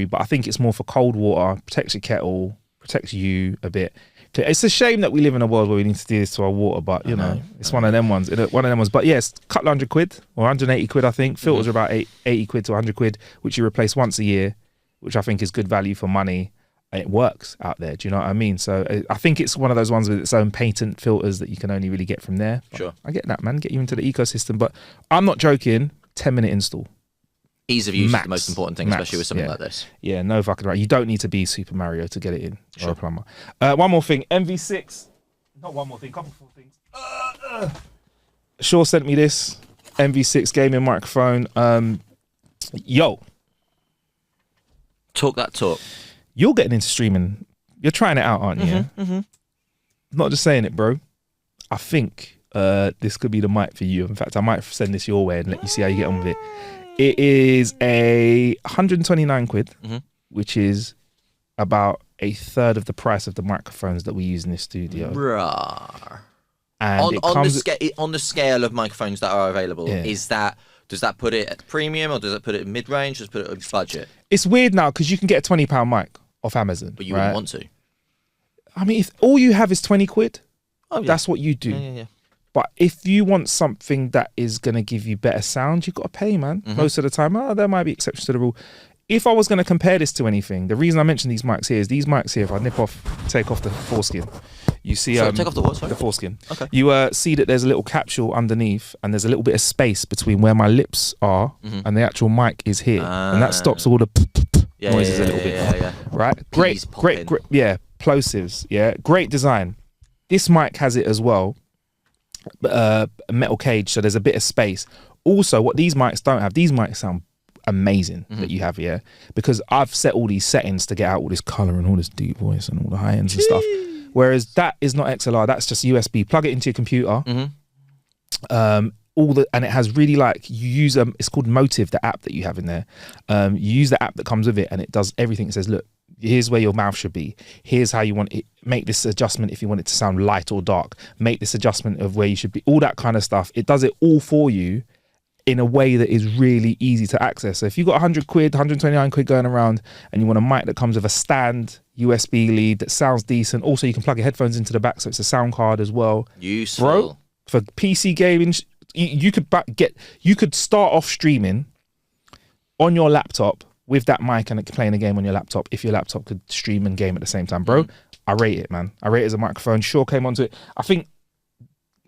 But I think it's more for cold water, protects your kettle, protects you a bit. It's a shame that we live in a world where we need to do this to our water, but you know, it's one of them ones. But yes, couple £100 or 180 quid, I think. Filters are about 80 quid to 100 quid, which you replace once a year, which I think is good value for money. And it works out there. Do you know what I mean? So I think it's one of those ones with its own patent filters that you can only really get from there. But sure. I get that, man. Get you into the ecosystem. But I'm not joking. 10-minute install. Ease of use Max. is the most important thing, especially with something like this. Yeah, no fucking right. You don't need to be Super Mario to get it in. Or a plumber. One more thing. MV6. Not one more thing. Couple more things. Shaw sent me this MV6 gaming microphone. Yo. Talk that talk. You're getting into streaming. You're trying it out, aren't you? I'm not just saying it, bro. I think this could be the mic for you. In fact, I might send this your way and let you see how you get on with it. It is a 129 quid, which is about a third of the price of the microphones that we use in this studio. Bruh. And on the scale of microphones that are available, does that put it at premium, or does it put it in mid-range, or does it put it at budget? It's weird now because you can get a £20 mic off Amazon. But you wouldn't want to. I mean, if all you have is 20 quid, Oh, yeah. that's what you do. Yeah. But if you want something that is going to give you better sound, you've got to pay, man. Most of the time. There might be exceptions to the rule. If I was going to compare this to anything, the reason I mention these mics here is these mics here, if I take off the foreskin, you see... take off the what, sorry? The foreskin. Okay. You see that there's a little capsule underneath and there's a little bit of space between where my lips are and the actual mic is here. And that stops all the noises a little bit. Yeah. Right? Great, yeah, plosives, yeah. Great design. This mic has it as well, a metal cage, so there's a bit of space. Also, what these mics don't have, these mics sound amazing that you have here, because I've set all these settings to get out all this color and all this deep voice and all the high ends and stuff. Whereas that is not XLR, that's just USB. Plug it into your computer. And it has really you use it's called Motive, the app that you have in there. You use the app that comes with it, and it does everything. It says, look, here's where your mouth should be. Here's how you want it. Make this adjustment if you want it to sound light or dark. Make this adjustment of where you should be. All that kind of stuff. It does it all for you in a way that is really easy to access. So if you've got 100 quid, 129 quid going around, and you want a mic that comes with a stand, USB lead that sounds decent. Also, you can plug your headphones into the back, so it's a sound card as well. Useful. Bro, for PC gaming, you could start off streaming on your laptop with that mic and playing a game on your laptop, if your laptop could stream and game at the same time. Bro, I rate it, man. I rate it as a microphone. Sure came onto it. I think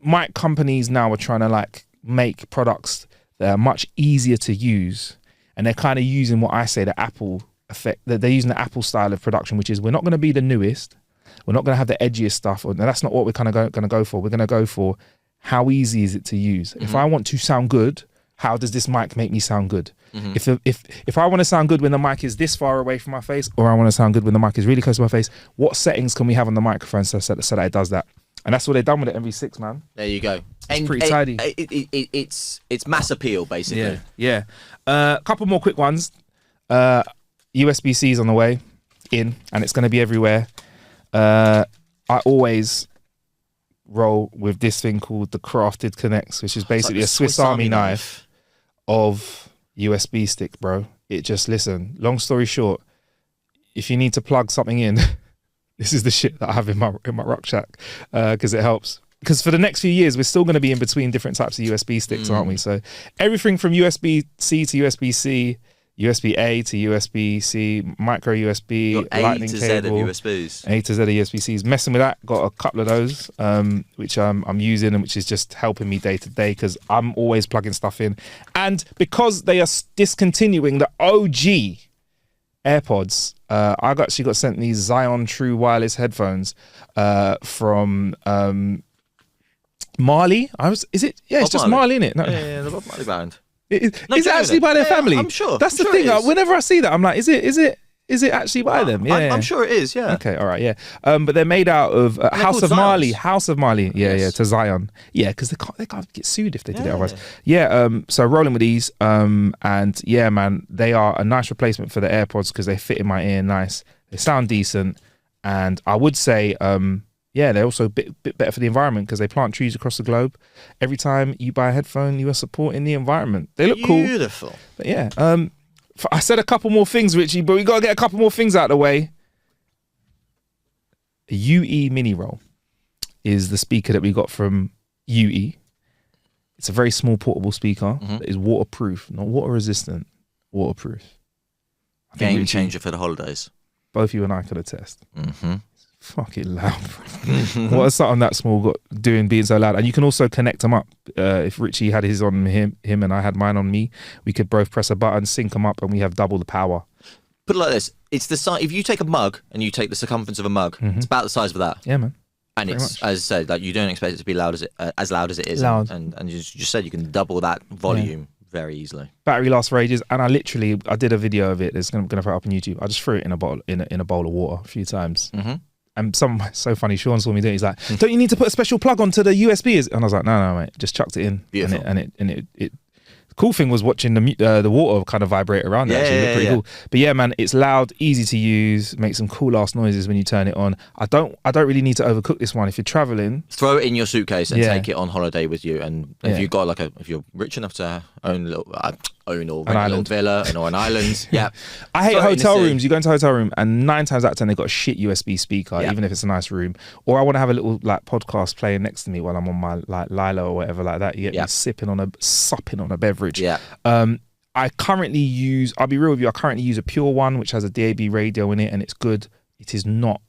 mic companies now are trying to make products that are much easier to use, and they're kind of using what I say, the Apple effect. They're using the Apple style of production, which is we're not going to be the newest. We're not going to have the edgiest stuff. That's not what we're kind of going to go for. We're going to go for how easy is it to use. If I want to sound good, how does this mic make me sound good? If I want to sound good when the mic is this far away from my face, or I want to sound good when the mic is really close to my face, what settings can we have on the microphone so that it does that? And that's what they've done with the MV6, man. There you go. It's pretty tidy. It's mass appeal, basically. Yeah. A couple more quick ones. I USB-C's on the way in, and it's going to be everywhere. I always roll with this thing called the Crafted Connects, which is basically like a Swiss Army knife of USB stick, bro. It just, listen, long story short, if you need to plug something in, this is the shit that I have in my rucksack, because it helps. Because for the next few years, we're still going to be in between different types of USB sticks, aren't we? So everything from USB-C to USB-C, USB-A to USB-C, micro USB, lightning A to Z cable, of USBs. A to Z of USB-Cs. Messing with that, got a couple of those, which I'm using, and which is just helping me day to day because I'm always plugging stuff in. And because they are discontinuing the OG AirPods, I actually got sent these Zion True wireless headphones from Marley. Is it? Yeah, it's Bob just Marley. Marley, innit? No. Yeah, the Bob Marley band. Is it actually by their family? I'm sure. That's I'm the sure thing. it is. Whenever I see that, I'm like, is it actually by them? Yeah, I'm sure it is. Yeah. Okay, all right, yeah. But they're made out of House of called Marley. Zions. House of Marley. Yeah, Yes. yeah, to Zion. Yeah, because they can't get sued if they did it otherwise. Yeah. So rolling with these. And yeah, man, they are a nice replacement for the AirPods because they fit in my ear nice. They sound decent, and I would say, yeah, they're also a bit better for the environment because they plant trees across the globe. Every time you buy a headphone, you are supporting the environment. They look cool. Beautiful. But yeah, I said a couple more things, Richie, but we got to get a couple more things out of the way. A UE Mini Roll is the speaker that we got from UE. It's a very small portable speaker that is waterproof, not water resistant, waterproof. I think Game Richie, changer for the holidays. both you and I could attest. Mm-hmm. It's fucking loud, bro. What is something that small got doing being so loud? And you can also connect them up. If Richie had his on him and I had mine on me, we could both press a button, sync them up, and we have double the power. Put it like this: it's the size. If you take a mug and you take the circumference of a mug, it's about the size of that. Yeah, man. And Pretty it's, much. as I said, like you don't expect it to be loud as loud as it is. Loud. And you just said you can double that volume very easily. Battery lasts for ages, and I did a video of it. It's gonna put it up on YouTube. I just threw it in a bottle in a bowl of water a few times. Mm-hmm. And so funny. Sean saw me do it. He's like, "Don't you need to put a special plug onto the USB?" And I was like, "No, mate. Just chucked it in." Beautiful. And it. The cool thing was watching the water kind of vibrate around it. Actually, it looked pretty cool. But yeah, man, it's loud, easy to use, makes some cool ass noises when you turn it on. I don't really need to overcook this one. If you're traveling, Throw it in your suitcase and Yeah. take it on holiday with you. And if you've got if you're rich enough to own a little, rent a little island. villa or an island, yeah. I hate Throw it in the hotel sea. rooms. You go into a hotel room and 9 times out of 10 they've got a shit USB speaker, Yeah. even if it's a nice room. Or I want to have a little like podcast playing next to me while I'm on my like Lilo or whatever like that. You get me supping on a beverage. Yeah. I currently use, I'll be real with you, I currently use a Pure One which has a DAB radio in it and it's good. It is not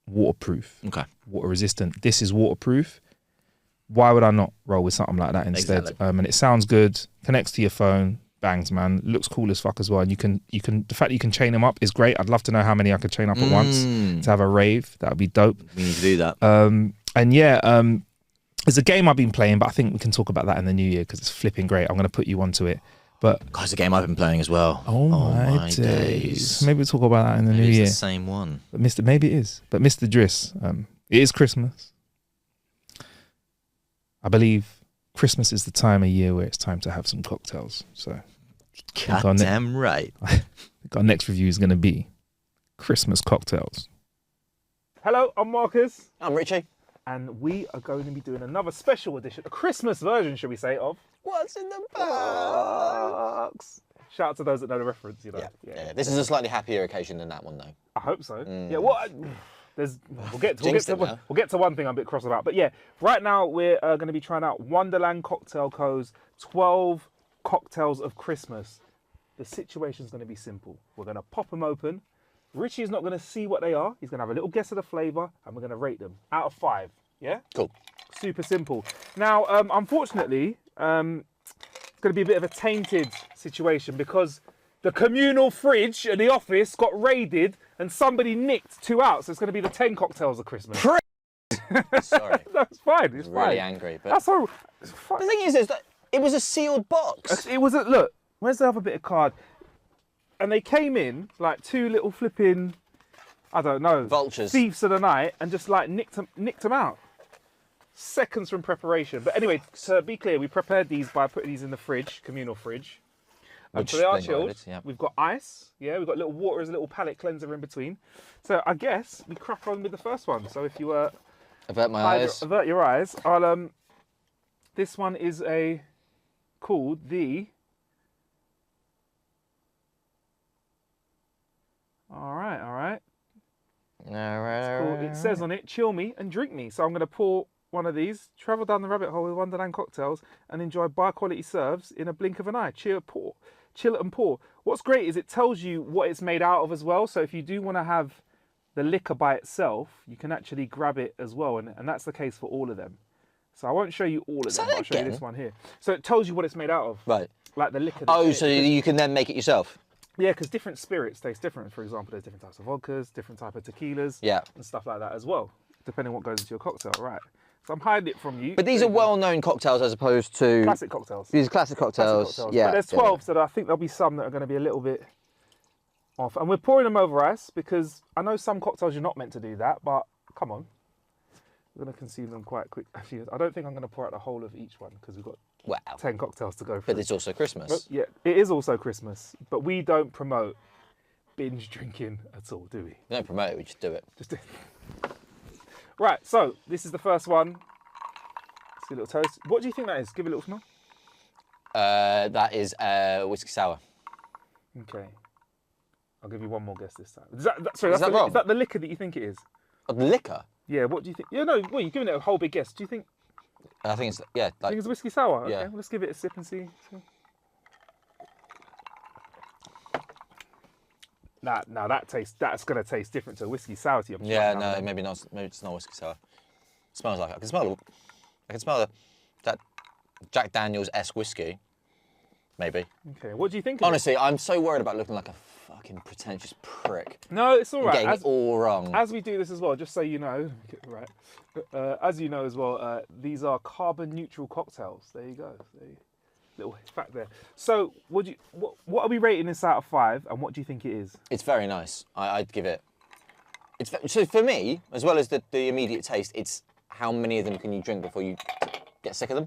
waterproof. Okay. Water resistant. This is waterproof. Why would I not roll with something like that instead? Exactly. And it sounds good, connects to your phone, bangs, man. Looks cool as fuck as well. And you can the fact that you can chain them up is great. I'd love to know how many I could chain up at once to have a rave. That would be dope. We need to do that. And yeah, there's a game I've been playing, but I think we can talk about that in the new year because it's flipping great. I'm going to put you onto it. But God, it's a game I've been playing as well. oh my days. Maybe we'll talk about that in the new Maybe year. it's the same one. But maybe it is. But Mr. Driss, it is Christmas. I believe Christmas is the time of year where it's time to have some cocktails. So Goddamn right. I think our next review is going to be Christmas cocktails. Hello, I'm Marcus. I'm Richie. And we are going to be doing another special edition, a Christmas version, should we say, of What's in the Box. Shout out to those that know the reference, you know. Yeah. This is a slightly happier occasion than that one, though. I hope so. Yeah, what? We'll get to one thing I'm a bit cross about. But yeah, right now we're going to be trying out Wonderland Cocktail Co.'s 12 cocktails of Christmas. The situation's going to be simple. We're going to pop them open. Richie's not going to see what they are. He's going to have a little guess of the flavour and we're going to rate them out of 5. Yeah? Cool. Super simple. Now, unfortunately, it's going to be a bit of a tainted situation because the communal fridge at the office got raided and somebody nicked 2 out. So it's going to be the 10 cocktails of Christmas. Sorry. That's fine. It's Really fine. angry. But That's all. It's the fine. thing is that it was a sealed box. It was a look. Where's the other bit of card? And they came in like 2 little flipping, I don't know, Vultures. thieves of the night, and just like nicked them out. Seconds from preparation. But anyway, to be clear, we prepared these by putting these in the fridge, communal fridge. Which So they are then got chilled. added, yeah. We've got ice. Yeah, we've got little water as a little palate cleanser in between. So I guess we crack on with the first one. So if you Avert my eyes. avert your eyes, I'll this one is called the. All right. Cool. It says on it, chill me and drink me. So I'm going to pour one of these, travel down the rabbit hole with Wonderland cocktails and enjoy bar quality serves in a blink of an eye. Chill it and pour. What's great is it tells you what it's made out of as well. So if you do want to have the liquor by itself, you can actually grab it as well. And that's the case for all of them. So I won't show you all of them, but I'll show you this one here. So it tells you what it's made out of. Right. Like the liquor. Oh, so you can then make it yourself? Yeah, because different spirits taste different. For example, there's different types of vodkas, different type of tequilas, Yeah. and stuff like that as well, depending on what goes into your cocktail. Right. So I'm hiding it from you. But these are well-known cocktails as opposed to... classic cocktails. These are classic cocktails. Yeah. But there's 12, so I think there'll be some that are going to be a little bit off. And we're pouring them over ice because I know some cocktails you're not meant to do that, but come on. We're going to consume them quite quick. Actually, I don't think I'm going to pour out the whole of each one because we've got Wow. 10 cocktails to go through. But it's also Christmas. Yeah, it is also Christmas, but we don't promote binge drinking at all, do we? We don't promote it, we just do it. Just right, so this is the first one. See a little toast. What do you think that is? Give it a little smell. That is whiskey sour. Okay. I'll give you one more guess this time. Sorry, Is that wrong? Is that the liquor that you think it is? Oh, the liquor? Yeah, what do you think? Yeah, no, well, you're giving it a whole big guess. Do you think, I think it's, yeah, think like, it's whiskey sour? Yeah. Okay, well, let's give it a sip and see. Nah, that's going to taste different to a whiskey sour to you. yeah, no, maybe not. Maybe it's not whiskey sour. It smells like it. I can smell that Jack Daniels-esque whiskey. Maybe. Okay, what do you think of it? Honestly, I'm so worried about looking like a fucking pretentious prick. No, it's all right. Getting it all wrong. As we do this as well, just so you know, right? As you know as well, these are carbon neutral cocktails. There you go. Little fact there. So, what are we rating this out of 5, and what do you think it is? It's very nice. I'd give it. So for me, as well as the immediate taste, it's how many of them can you drink before you get sick of them?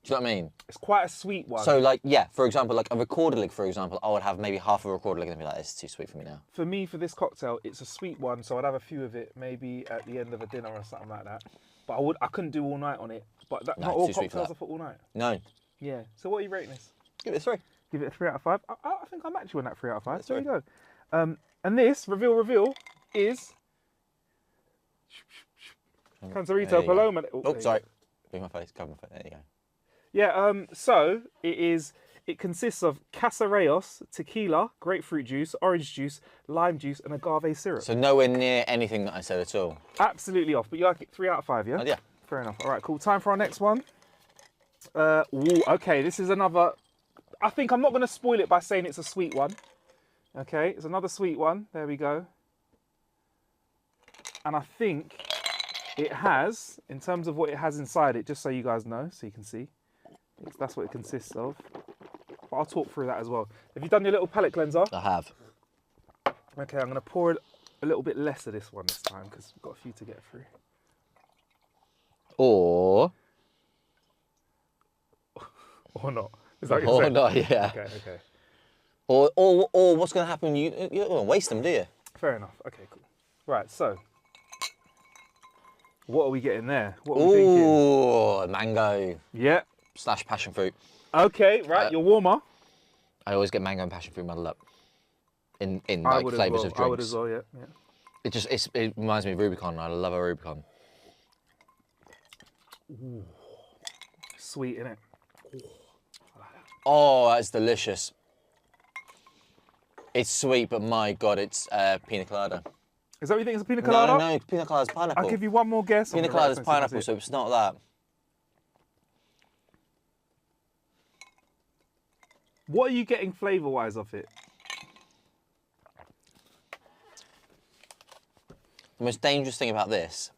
Do you know what I mean? It's quite a sweet one. So like, yeah, for example, like a Recorder-Lig, for example, I would have maybe half a Recorder-Lig and be like, this is too sweet for me now. For me, for this cocktail, it's a sweet one, so I'd have a few of it maybe at the end of a dinner or something like that. But I couldn't do all night on it. But No, not all too sweet for cocktails that. are for all night. No. Yeah. So what are you rating this? Give it a 3. Give it a 3 out of 5. I think I'm actually on that 3 out of 5. There you go. And this reveal is Cancerito There you go. Paloma. Oh, sorry. Leave my face, cover my face. There you go. Yeah, so it consists of Casareos, tequila, grapefruit juice, orange juice, lime juice, and agave syrup. So nowhere near anything that I said at all. Absolutely off, but you like it 3 out of 5, yeah? Yeah. Fair enough. All right, cool. Time for our next one. Okay, this is another. I think I'm not going to spoil it by saying it's a sweet one. Okay, it's another sweet one. There we go. And I think it has, in terms of what it has inside it, just so you guys know, so you can see. That's what it consists of. But I'll talk through that as well. Have you done your little palate cleanser? I have. Okay, I'm going to pour a little bit less of this one this time because we've got a few to get through. Or not. Is that what you're or saying? not, yeah. Okay. Or what's going to happen? You don't want to waste them, do you? Fair enough. Okay, cool. Right, so what are we getting there? What are we thinking? Ooh, mango Yeah. / passion fruit. Okay, right, you're warmer. I always get mango and passion fruit muddled up in I like would as flavours well. of drinks. I would as well, yeah. It reminds me of Rubicon. I love a Rubicon. Sweet, innit? Oh, that's delicious. It's sweet, but my God, it's pina colada. Is that what you think? It's a pina colada? No, pina colada's pineapple. I'll give you one more guess. Pina colada's pineapple, so it's not that. What are you getting flavour-wise off it? The most dangerous thing about this,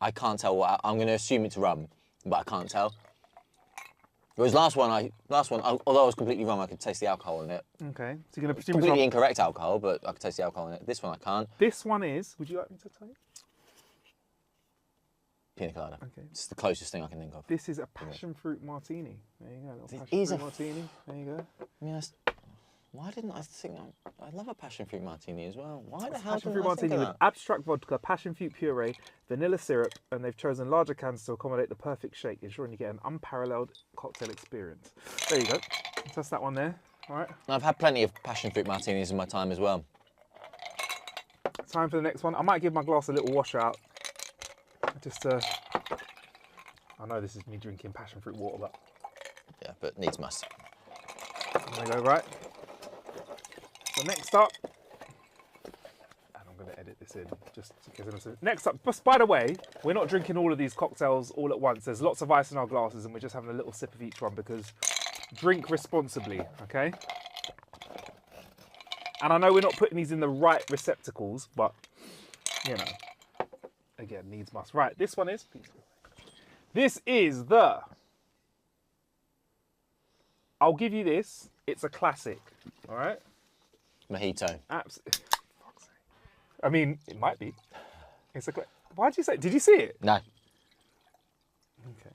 I can't tell what. I'm going to assume it's rum, but I can't tell. Whereas last one, although I was completely wrong, I could taste the alcohol in it. Okay, so you're going to presume Completely it's rum. incorrect alcohol, but I could taste the alcohol in it. This one I can't. This one is, would you like me to tell you? Pina colada. Okay. It's the closest thing I can think of. This is a passion fruit martini. There you go. A little It passion is fruit a martini. There you go. I mean, why didn't I think? I love a passion fruit martini as well. Why the hell Passion didn't fruit I think martini of with that? abstract vodka, passion fruit puree, vanilla syrup, and they've chosen larger cans to accommodate the perfect shake, ensuring you get an unparalleled cocktail experience. There you go. That's that one there. All right. I've had plenty of passion fruit martinis in my time as well. Time for the next one. I might give my glass a little wash out. Just I know this is me drinking passion fruit water, but Yeah, but needs must. there we go, right? So next up, and I'm going to edit this in just because next up, but by the way, we're not drinking all of these cocktails all at once. There's lots of ice in our glasses and we're just having a little sip of each one because drink responsibly, okay? And I know we're not putting these in the right receptacles, but you know, again, needs must. Right, this one is, this is the, I'll give you this, it's a classic, all right? Mojito. Absolutely. I mean, it might be. It's a. Why did you say? Did you see it? No. Okay.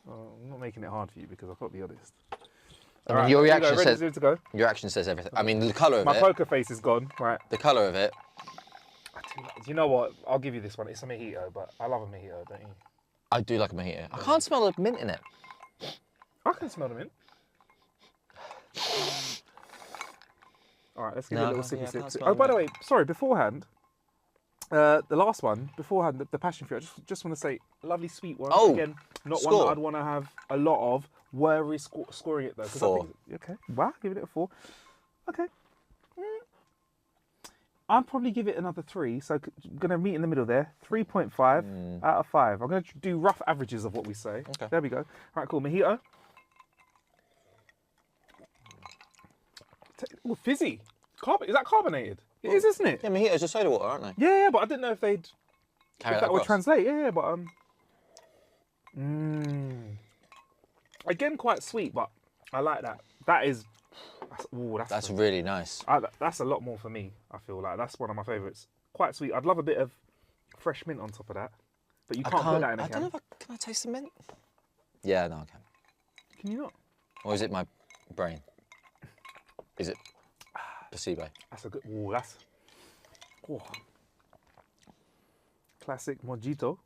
Well, I'm not making it hard for you because I've got to be honest. I mean, your here we go. reaction Ready says to go. your reaction says everything. I mean, the colour of My it. poker face is gone. Right. The colour of it. Do you know what? I'll give you this one. It's a mojito, but I love a mojito, don't you? I do like a mojito. I can't smell the mint in it. I can smell the mint. All right, let's give No, it a little I can't- yeah, I sippy can't sip. smell Oh, the by the mint. way, sorry. Beforehand, the last one beforehand, the passion fruit. I just want to say, lovely sweet one. Oh, Again, not one score. that I'd want to have a lot of. Where are we scoring it though? 'Cause I 4. think- okay. Wow, giving it a 4. Okay. I'd probably give it another 3. So I'm gonna meet in the middle there. 3.5 out of 5. I'm gonna do rough averages of what we say. Okay. There we go. Right, cool. Mojito. Oh, fizzy. Is that carbonated? It is, isn't it? Yeah, mojitos are soda water, aren't they? Yeah, but I didn't know if they'd Carry if that would across. translate. Yeah, but again, quite sweet, but I like that. That's really nice. That's a lot more for me. I feel like that's one of my favourites. Quite sweet. I'd love a bit of fresh mint on top of that, but you can't put that in a I can. don't know if can I taste the mint? Yeah, no, I can. Can you not? Or is it my brain? Is it placebo? That's a good. Ooh, that's. Oh. Classic mojito.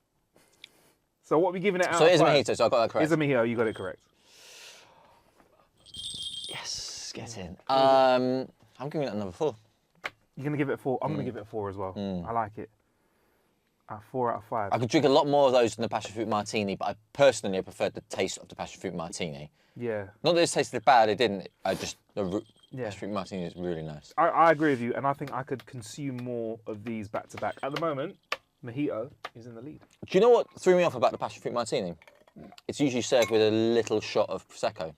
So what are we giving it out? So it of is a 5? mojito, so I got that correct. It's a mojito. You got it correct. Yes, get in. I'm giving it another 4. You're gonna give it a 4. I'm gonna give it a 4 as well. I like it. 4 out of 5. I could drink a lot more of those than the passion fruit martini, but I personally preferred the taste of the passion fruit martini. Yeah. Not that it tasted bad, it didn't. The Yeah. passion fruit martini is really nice. I agree with you, and I think I could consume more of these back to back. At the moment, mojito is in the lead. Do you know what threw me off about the passion fruit martini? It's usually served with a little shot of prosecco,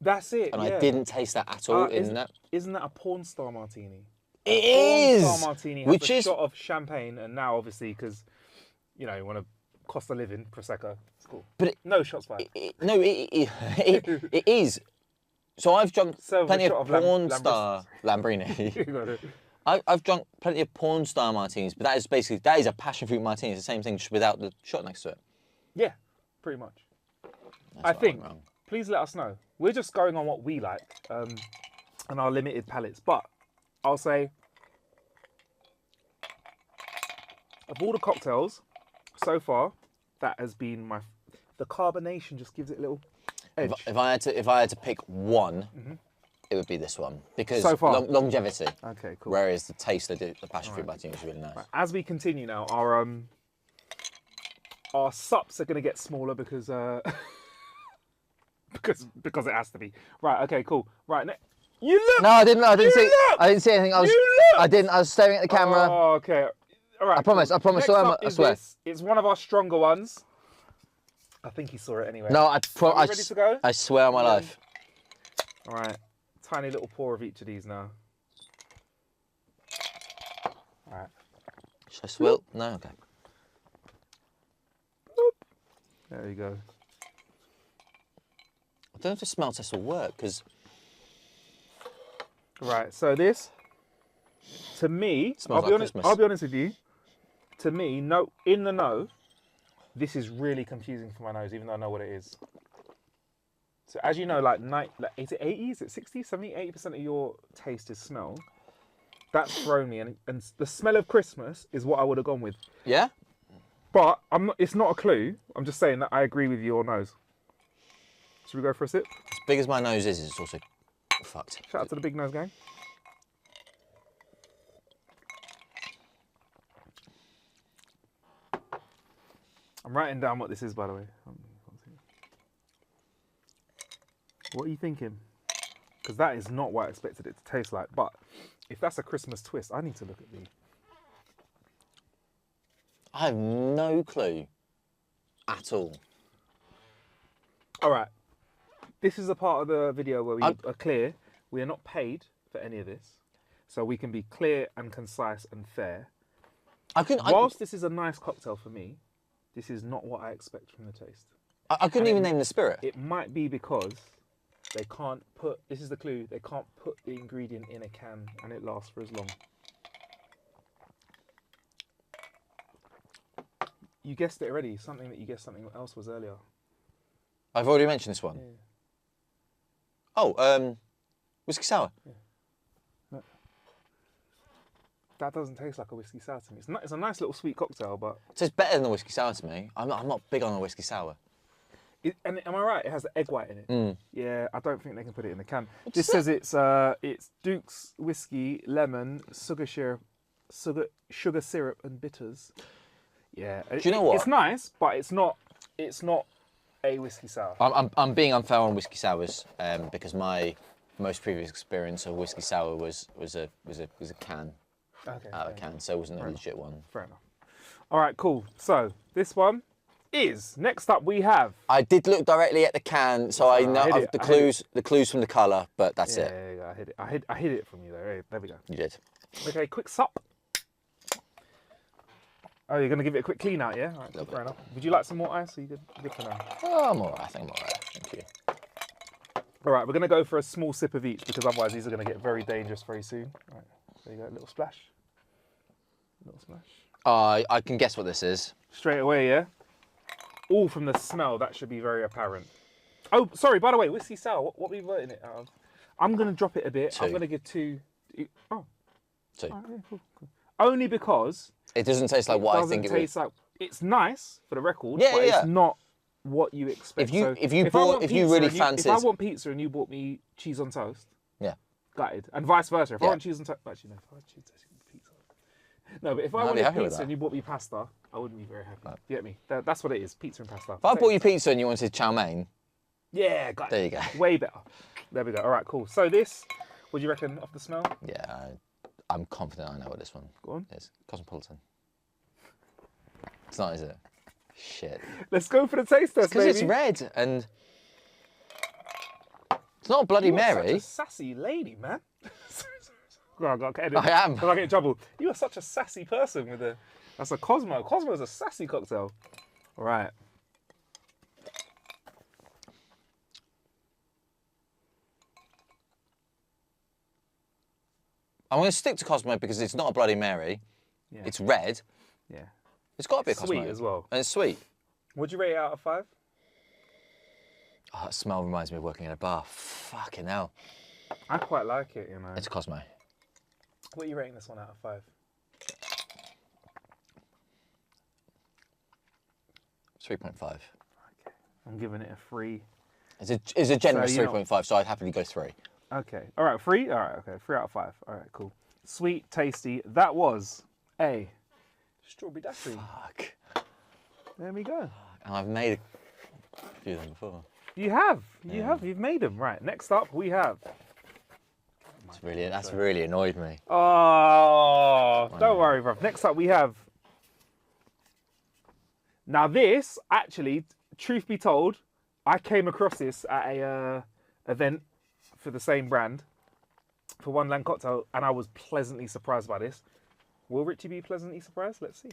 That's it. and yeah. I didn't taste that at all in that. Isn't that a porn star martini? It Porn is, star martini has which a is shot of champagne, and now obviously because you want to cost of living prosecco. It's cool. But no shots fired. it is. So I've drunk Serve a plenty shot of of porn star Lambrini. You got it. I've drunk plenty of porn star martinis, but that is a passion fruit martini. It's the same thing, just without the shot next to it. Yeah, pretty much. That's I what think. went wrong. Please let us know. We're just going on what we like and our limited palettes. But I'll say, of all the cocktails so far, that has been the carbonation just gives it a little edge. If I had to pick one, it would be this one because So far. longevity. Okay, cool. Whereas the taste of the passion fruit martini is really nice. As we continue now, our sups are going to get smaller because because it has to be. Right. Okay. Cool. Right. You look. No, I didn't see. looked! I didn't see anything. I was staring at the camera. Oh, okay. All right. I promise, cool. I promise, Next I up is swear. this. It's one of our stronger ones. I think he saw it anyway. No, Are we ready to go? I swear on my life. All right. Tiny little pour of each of these now. All right. Should I swill? No, okay. There you go. I don't know if the smell test will work because Right. So this, to me, Smells I'll be like honest. Christmas. I'll be honest with you. To me, no, in the know. This is really confusing for my nose, even though I know what it is. So as you know, like is it 80? Is it 60, 70, 80% of your taste is smell? That's thrown me, and the smell of Christmas is what I would have gone with. Yeah? But I'm not. It's not a clue. I'm just saying that I agree with your nose. Should we go for a sip? As big as my nose is, it's also fucked. Shout out to the big nose gang. I'm writing down what this is, by the way. What are you thinking? Because that is not what I expected it to taste like. But if that's a Christmas twist, I need to look at the... I have no clue at all. All right. This is a part of the video where we are clear. We are not paid for any of this. So we can be clear and concise and fair. Whilst this is a nice cocktail for me, this is not what I expect from the taste. I couldn't even name the spirit. It might be because they can't put, this is the clue, they can't put the ingredient in a can and it lasts for as long. You guessed it already, something that you guessed something else was earlier. I've already mentioned this one. Yeah. Oh, whiskey sour. Yeah. No. That doesn't taste like a whiskey sour to me. It's a nice little sweet cocktail, but... It tastes better than a whiskey sour to me. I'm not big on a whiskey sour. And am I right? It has the egg white in it. Mm. Yeah, I don't think they can put it in the can. This says it's Duke's whiskey, lemon, sugar syrup, and bitters. Yeah. Do you know what? It's nice, but it's not a whiskey sour. I'm being unfair on whiskey sours because my most previous experience of whiskey sour was a can. Okay. Out of a can, so it wasn't a legit one. Fair enough. All right, cool. So this one is next up. We have. I did look directly at the can, so I know the clues from the colour, but that's it. Yeah, I hid it. I hid it from you there. There we go. You did. Okay, quick sup. Oh, you're gonna give it a quick clean out, yeah? All right, fair enough. Would you like some more ice? Or you good for now? Oh, I'm alright. I think I'm alright. Thank you. All right, we're gonna go for a small sip of each because otherwise these are gonna get very dangerous very soon. All right, there you go. A little splash. Little splash. I can guess what this is. Straight away, yeah? All from the smell, that should be very apparent. Oh, sorry, by the way, whiskey sour, what are we voting it out of? I'm going to drop it a bit. 2. I'm going to give 2. Oh. 2. All right, yeah, cool. Only because... It doesn't taste like what I think it would. Like, it's nice, for the record, yeah, but yeah. it's not what you expect. If you If I want pizza and you bought me cheese on toast, yeah, gutted. And vice versa. If I want cheese on toast... Actually, no, if I want cheese on toast, pizza. No, but if I wanted pizza and you bought me pasta, I wouldn't be very happy. Right. You get me? That's what it is, pizza and pasta. If I bought you pizza and you wanted chow mein... Yeah, got it. There you go. Way better. There we go. All right, cool. So this, what do you reckon off the smell? Yeah, I'm confident I know what this one is. Cosmopolitan. It's not, is it? Shit. Let's go for the taste test, because it's red and... It's not a Bloody Mary. Such a sassy lady, man. Oh, I got edit. I am. If I get in trouble. You are such a sassy person with a... That's a Cosmo. Cosmo is a sassy cocktail. All right. I'm going to stick to Cosmo because it's not a Bloody Mary. Yeah. It's red. Yeah. It's got to be a Cosmo. Sweet as well. And it's sweet. Would you rate it out of 5? Oh, that smell reminds me of working at a bar. Fucking hell. I quite like it, you know. It's Cosmo. What are you rating this one out of 5? 3.5. Okay. I'm giving it a 3. It's a generous 3.5, so I'd happily go 3. Okay. All right, 3? All right, okay. 3 out of 5. All right, cool. Sweet, tasty. That was a strawberry daiquiri. Fuck. There we go. And I've made a few of them before. You have. You have. You've made them. Right. Next up, we have... That's really annoyed me. Oh, don't worry, bruv. Next up, we have... Now this, actually, truth be told, I came across this at a event for the same brand, for One Land Cocktail, and I was pleasantly surprised by this. Will Richie be pleasantly surprised? Let's see.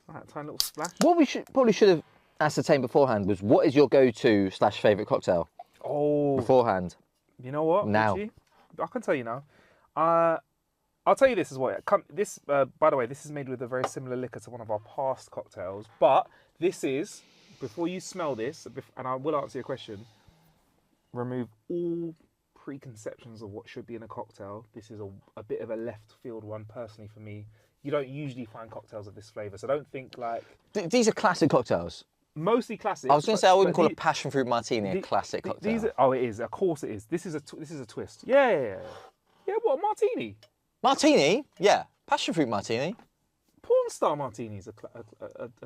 All right, tiny little splash. What we probably should have ascertained beforehand was what is your go-to / favourite cocktail? Oh. Beforehand. You know what, now. Richie? I can tell you now. I'll tell you this as well. This, by the way, this is made with a very similar liquor to one of our past cocktails. But this is, before you smell this, and I will answer your question, remove all preconceptions of what should be in a cocktail. This is a bit of a left field one personally for me. You don't usually find cocktails of this flavour, so don't think like... These are classic cocktails. Mostly classic. I was going to say I wouldn't call a passion fruit martini a classic cocktail. These are, it is. Of course it is. This is a twist. Yeah. Yeah, what, a martini? Martini? Yeah. Passion fruit martini. Porn star martini is a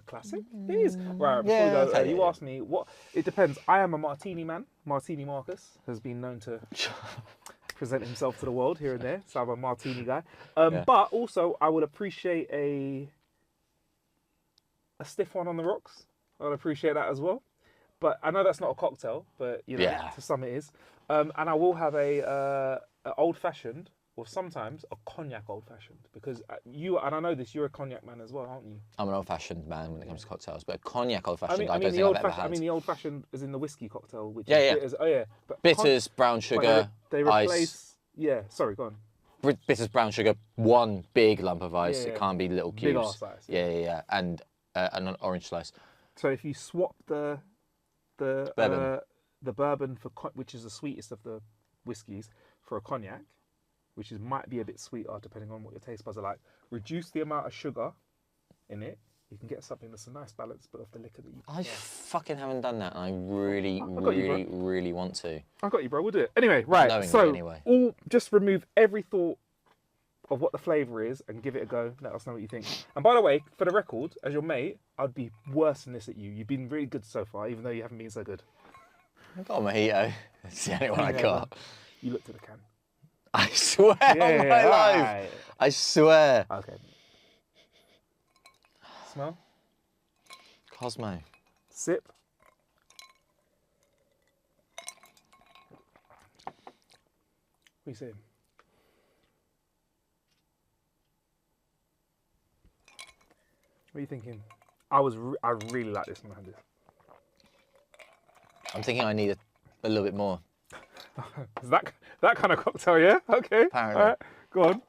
classic. It is. Right, before we go, okay, you asked me what. It depends. I am a martini man. Martini Marcus has been known to present himself to the world here and there. So I'm a martini guy. But also, I would appreciate a stiff one on the rocks. I would appreciate that as well. But I know that's not a cocktail, but you know, to some it is. And I will have a old fashioned. Or sometimes a cognac old-fashioned, because you, and I know this, you're a cognac man as well, aren't you? I'm an old-fashioned man when it comes to cocktails, but a cognac old-fashioned I don't think I've ever had. I mean the old-fashioned is in the whiskey cocktail, which is bitters. Oh yeah, but bitters, brown sugar, they replace. Ice. Yeah, sorry, go on. Bitters, brown sugar, one big lump of ice. It can't be little cubes. Big arse ice. Yeah, and an orange slice. So if you swap the bourbon for which is the sweetest of the whiskies for a cognac, which might be a bit sweeter depending on what your taste buds are like. Reduce the amount of sugar in it. You can get something that's a nice balance, but of the liquor that you prefer. I fucking haven't done that, and I really want to. I got you, bro. We'll do it. Anyway, right. So, just remove every thought of what the flavour is and give it a go. Let us know what you think. And by the way, for the record, as your mate, I'd be worse than this at you. You've been really good so far, even though you haven't been so good. I got a mojito. That's the only one I got. You looked at the can. I swear on my life. I swear. Okay. Smell? Cosmo. Sip? What are you saying? What are you thinking? I really like this when I had this. I'm thinking I need a little bit more. Is that kind of cocktail, yeah? Okay. Apparently. All right. Go on.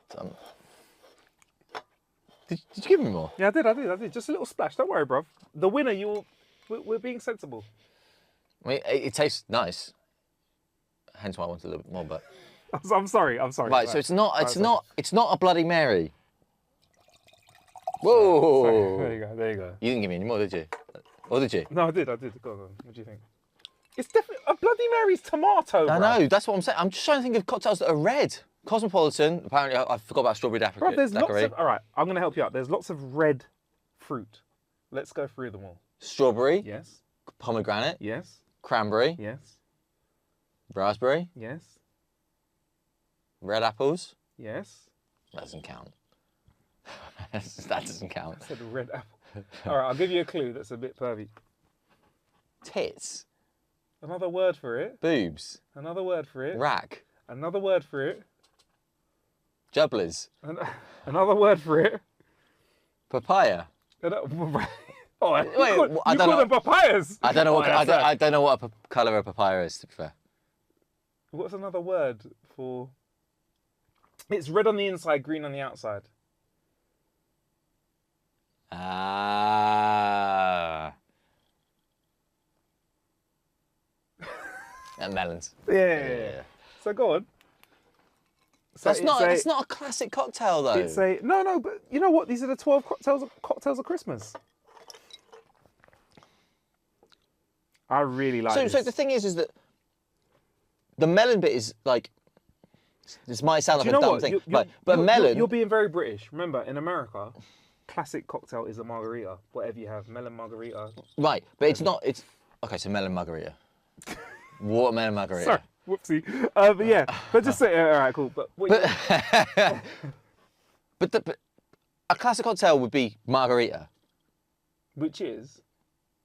Did you give me more? Yeah, I did. Just a little splash. Don't worry, bruv. The winner, we're being sensible. I mean, it tastes nice. Hence why I wanted a little bit more, but... I'm sorry. Right, so it's not a Bloody Mary. Whoa! Sorry. There you go. You didn't give me any more, did you? Or did you? No, I did. Go on. What do you think? It's definitely a Bloody Mary's tomato. I know. That's what I'm saying. I'm just trying to think of cocktails that are red. Cosmopolitan. Apparently, I forgot about strawberry daiquiri. There's lots of. All right, I'm going to help you out. There's lots of red fruit. Let's go through them all. Strawberry. Yes. Pomegranate. Yes. Cranberry. Yes. Raspberry. Yes. Red apples. Yes. That doesn't count. That doesn't count. I said red apple. All right, I'll give you a clue that's a bit pervy. Tits. Another word for it. Boobs. Another word for it. Rack. Another word for it. Jubblers. Another word for it. Papaya. Oh, Wait, you call them papayas? I don't know what a colour a papaya is, to be fair. What's another word for? It's red on the inside, green on the outside. And melons. Yeah. So go on. So it's not a classic cocktail though. It's no, but you know what? These are the 12 cocktails of Christmas. I really like this. So the thing is that the melon bit is like, this might sound like a dumb thing, but melon... You're being very British. Remember, in America, classic cocktail is a margarita. Whatever you have, melon margarita. Right, but it's not... Okay, so melon margarita. Watermelon margarita. Sorry, whoopsie. But yeah, but just say, all right, cool. But a classic cocktail would be margarita. Which is?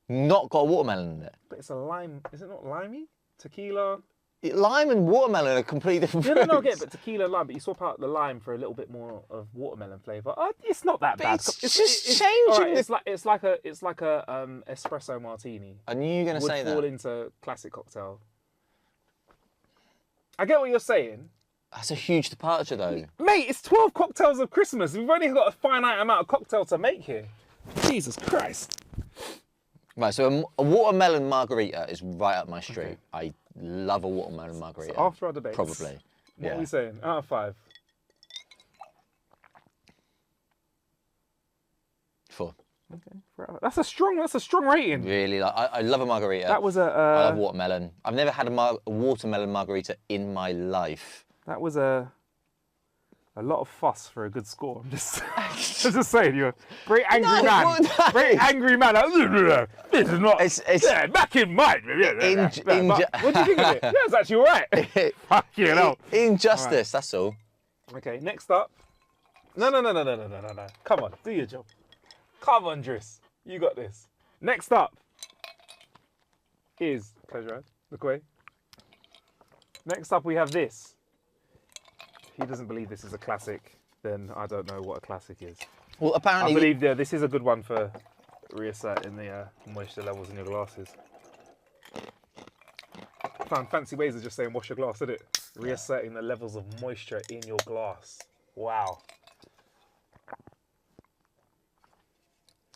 Not got a watermelon in it. But it's a lime. Is it not limey? Tequila? Lime and watermelon are completely different fruits. No, I get it, but tequila and lime, but you swap out the lime for a little bit more of watermelon flavour. It's not that bad. It's just changing. Right, it's like a espresso martini. I knew you were going to say that. Would fall into classic cocktail. I get what you're saying, That's a huge departure, though. Mate, it's 12 cocktails of Christmas. We've only got a finite amount of cocktails to make here. Jesus Christ. Right, so a watermelon margarita is right up my street. Okay. I love a watermelon margarita. So after our debates, probably. What are we saying? Out of 5? 4. Okay, that's a strong rating. Really, like, I love a margarita. That was a. I love watermelon. I've never had a watermelon margarita in my life. That was a lot of fuss for a good score. I'm just, I'm just saying, you're a great angry man. No. Great angry man. This is not. Yeah, back in mind. What do you think of it? Yeah, it's actually all right. Fuck you know. Injustice. Right. That's all. Okay, next up. No. Come on, do your job. Come on, Driss. You got this. Next up is close your eyes. Look away. Next up, we have this. If he doesn't believe this is a classic, then I don't know what a classic is. Well, apparently... I believe this is a good one for reasserting the moisture levels in your glasses. I found fancy ways of just saying wash your glass, isn't it? Reasserting the levels of moisture in your glass. Wow.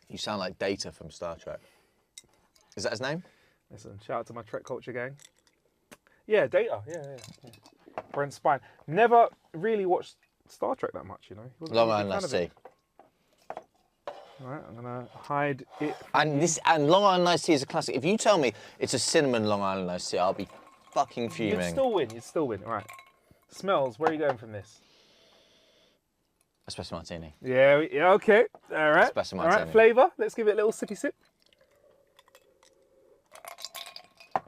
You sound like Data from Star Trek. Is that his name? Listen, shout out to my Trek culture gang. Yeah, Data. Yeah. Brent Spine. Never really watched Star Trek that much, you know. Long Island Iced Tea. Alright, I'm gonna hide it. And Long Island Iced Tea is a classic. If you tell me it's a cinnamon Long Island Iced Tea, I'll be fucking fuming. You'd still win. Alright. Smells, where are you going from this? Espresso martini. Yeah, okay. Alright. Espresso martini. Alright, flavour. Let's give it a little sippy sip.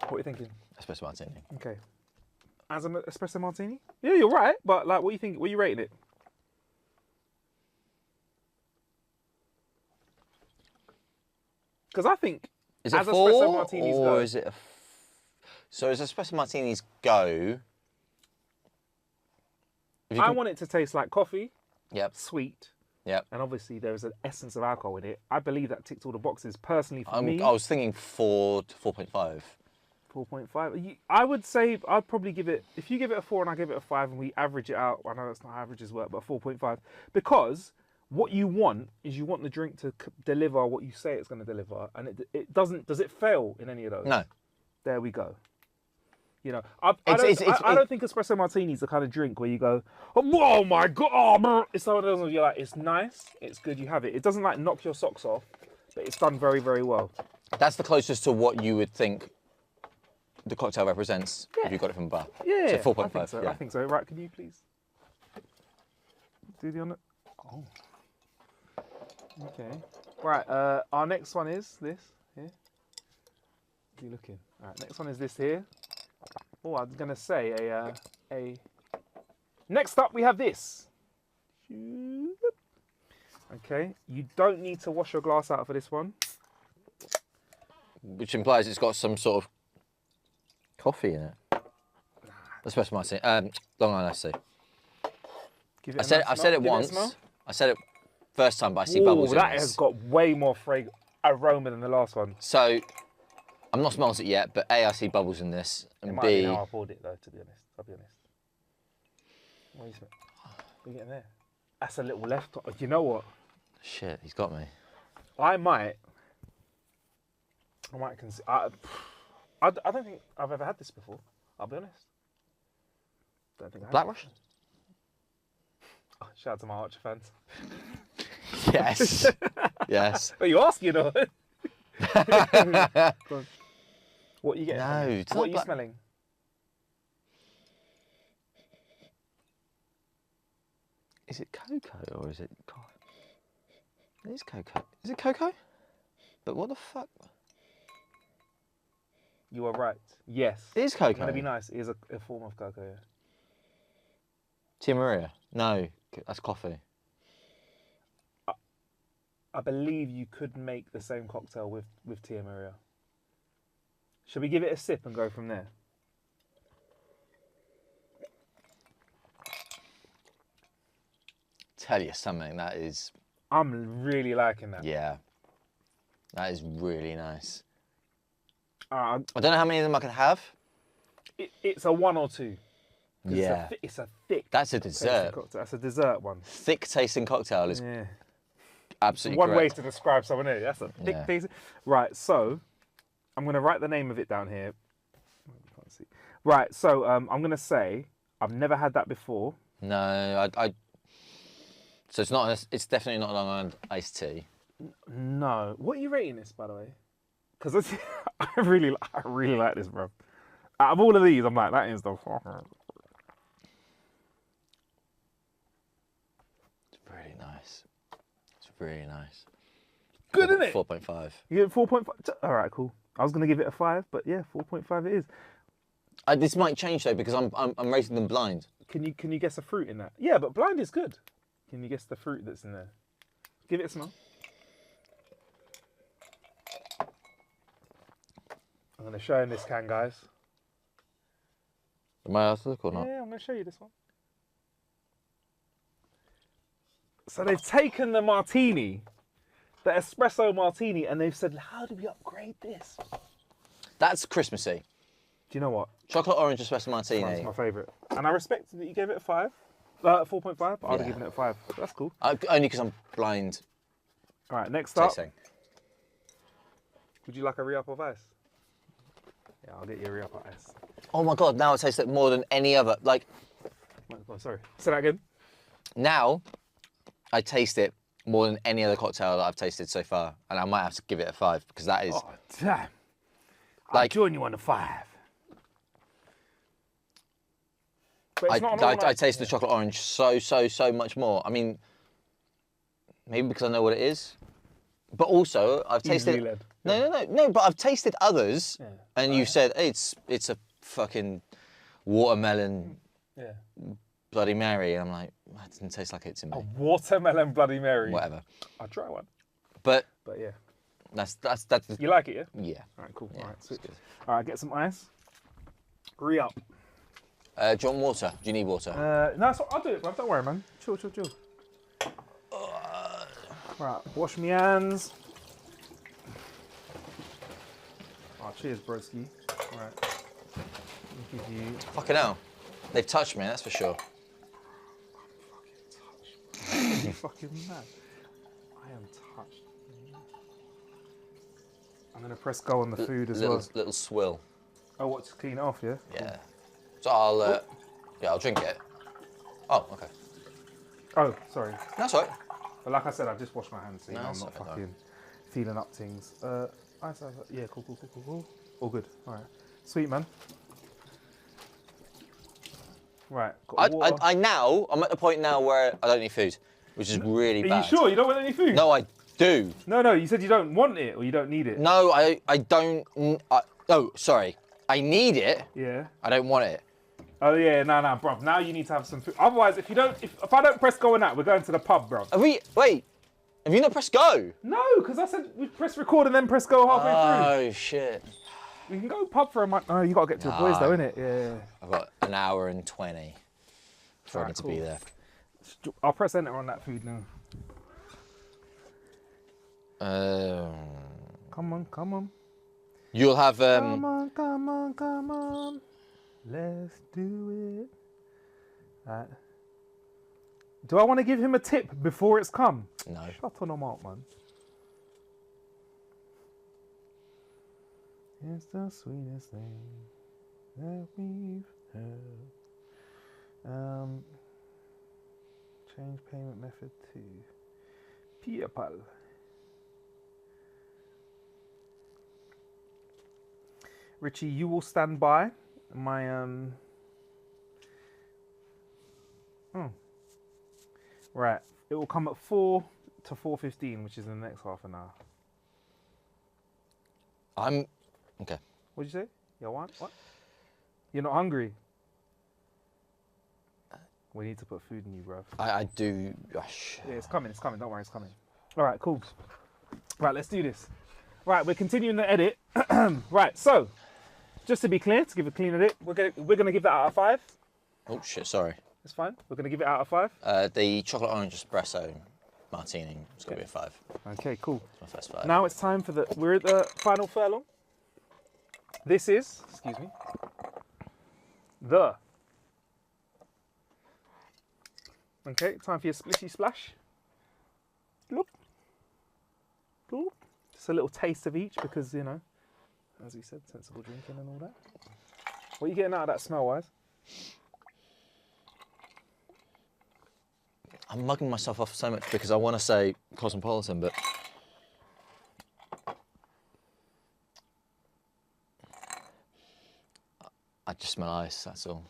What are you thinking? Espresso martini. Okay. As an espresso martini? Yeah, you're right. But like, what do you think? What are you rating it? Because I think is it as 4 espresso martinis or go, is it? So as espresso martinis go, I want it to taste like coffee. Yep. Sweet. Yep. And obviously there is an essence of alcohol in it. I believe that ticks all the boxes personally for me. I was thinking 4 to 4.5. 4.5. I would say I'd probably give it, if you give it a 4 and I give it a 5 and we average it out, I know that's not how averages work, but 4.5. Because what you want is you want the drink to deliver what you say it's going to deliver. And it doesn't, does it fail in any of those? No. There we go. You know, I don't think espresso martini is the kind of drink where you go, oh my God, it's one of those where you're like, it's nice, it's good, you have it. It doesn't like knock your socks off, but it's done very, very well. That's the closest to what you would think the cocktail represents if you got it from a bar. Yeah, so 4.5. I think so. Right, can you please do the honour? Oh. Okay. Right, our next one is this here. Are you looking? All right, next one is this here. Oh, I was going to say a... Next up, we have this. Okay, you don't need to wash your glass out for this one. Which implies it's got some sort of coffee in it. Espresso martini. Long Island Iced Tea. I said it once. I said it first time, but I see bubbles in this. That has got way more aroma than the last one. So, I'm not smelled it yet, but A, I see bubbles in this, and it might B... be how I poured it, though, to be honest. I'll be honest. What are you getting there? That's a little left. You know what? Shit, he's got me. I might consider... I don't think I've ever had this before. I'll be honest. Don't think I have. Black Russian? Oh, shout out to my Archer fans. Yes. Yes. Are you asking or? What are you getting? No. What are you smelling? Is it cocoa or is it... It is cocoa. Is it cocoa? But what the fuck? You are right. Yes. It is cocoa. I'm going to be nice. It is a form of cocoa, yeah. Tia Maria? No, that's coffee. I believe you could make the same cocktail with Tia Maria. Should we give it a sip and go from there? Tell you something, that is... I'm really liking that. Yeah. That is really nice. I don't know how many of them I could have. It's a 1 or 2. Yeah. It's a thick. That's a tasting dessert. cocktail. That's a dessert one. Thick tasting cocktail is Yeah. absolutely One way correct. to describe someone else. That's a thick Yeah. tasting. Right. So, I'm gonna write the name of it down here. Can't see. Right. So, I'm gonna say I've never had that before. No, I. So it's not. It's definitely not Long Island iced tea. No. What are you rating this, by the way? Because I really like this, bro. Out of all of these, I'm like, that is the fucker. It's really nice. It's really nice. Good, isn't it? 4.5. You get 4.5. All right, cool. I was gonna give it a 5, but yeah, 4.5 it is. This might change though because I'm rating them blind. Can you guess a fruit in that? Yeah, but blind is good. Can you guess the fruit that's in there? Give it a smell. I'm gonna show him this can, guys. Am I allowed to look or not? Yeah, I'm gonna show you this one. So they've taken the martini, the espresso martini, and they've said, how do we upgrade this? That's Christmassy. Do you know what? Chocolate orange espresso That's martini. my favourite. And I respect that you gave it a 5. 4.5, but I'd have Yeah. given it a 5. That's cool. Only because I'm blind All right, next up. tasting. Would you like a re-up of ice? Yeah, I'll get you a re-up of ice. Oh my god! Now it tastes like more than any other. Like Oh, sorry. Say that again. now, I taste it more than any other cocktail that I've tasted so far, and I might have to give it a 5 because that is. Oh, damn. I'll Like- join you on the 5. But it's not a normal I ice. taste the chocolate orange so much more. I mean, maybe because I know what it is, but also I've tasted. Easily led. No. But I've tasted others, Yeah. and you said hey, it's a fucking watermelon Yeah. Bloody Mary, and I'm like, that doesn't taste like it to me. A watermelon Bloody Mary. Whatever. I'll try one. But But yeah. that's You like it, yeah? yeah. All right, cool. Yeah, All right, it's switch. good. All right, get some ice. Re-up. Do you want water? Do you need water? No, I'll do it, bro. Don't worry, man. Chill. Right, wash my hands. Oh, cheers, broski. Right. Let me give you... Fucking hell. They've touched me, that's for sure. You fucking mad. I am touched. I'm going to press go on the food as well. Little swill. Oh, what, to clean it off, yeah? Yeah. So I'll drink it. Oh, okay. Oh, sorry. That's all right. But like I said, I've just washed my hands, so you No, know I'm it's not okay, fucking feeling up things. Ice. Yeah, cool. All good. All right. Sweet, man. Right. Got water. I'm at the point now where I don't need food, which is really Are bad. you sure you don't want any food? No, I do. No, you said you don't want it or you don't need it. No, I don't. Oh, sorry. I need it. Yeah. I don't want it. Oh yeah, no, bruv. Now you need to have some food. Otherwise, if I don't press go on that, we're going to the pub, bruv. Wait. Have you not pressed go? No, because I said we press record and then press go halfway Oh shit. through. We can go pub for a month. Oh, you got to get to the boys though, innit? Yeah. I've got an hour and 20 for Alright, me to be cool. there. I'll press enter on that food now. Come on. You'll have Come on. Let's do it. Right. Do I want to give him a tip before it's come? no. Shut on him out, man. It's the sweetest thing that we've heard. Change payment method to PayPal. Richie, you will stand by my Right. It will come at 4 to 4:15, which is in the next half an hour. Okay. What'd you say? You want what? You're not hungry? We need to put food in you, bro. I do. Yeah, it's coming. Don't worry, it's coming. All right, cool. Right, let's do this. Right, we're continuing the edit. Right, so just to be clear, to give a clean edit, we're gonna give that out of 5. Oh shit, sorry. It's fine. We're gonna give it out of 5. The chocolate orange espresso martini is going to be a 5. Okay, cool. My first 5. Now it's time for we're at the final furlong. This is, excuse me, the Okay, time for your splishy splash. Look. Cool. Just a little taste of each because, you know, as we said, sensible drinking and all that. What are you getting out of that smell-wise? I'm mugging myself off so much because I want to say Cosmopolitan, but I just smell ice, that's all.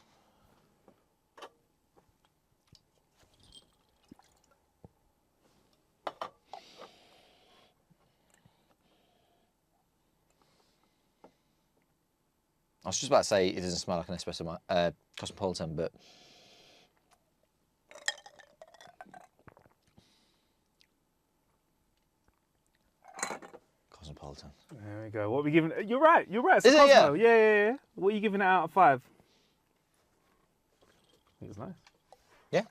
I was just about to say it doesn't smell like an espresso Cosmopolitan, but Cosmopolitan. There we go. What are we giving? You're right. It's Is it? Cosmo. Yeah. What are you giving it out of 5? I think it's nice. Yeah.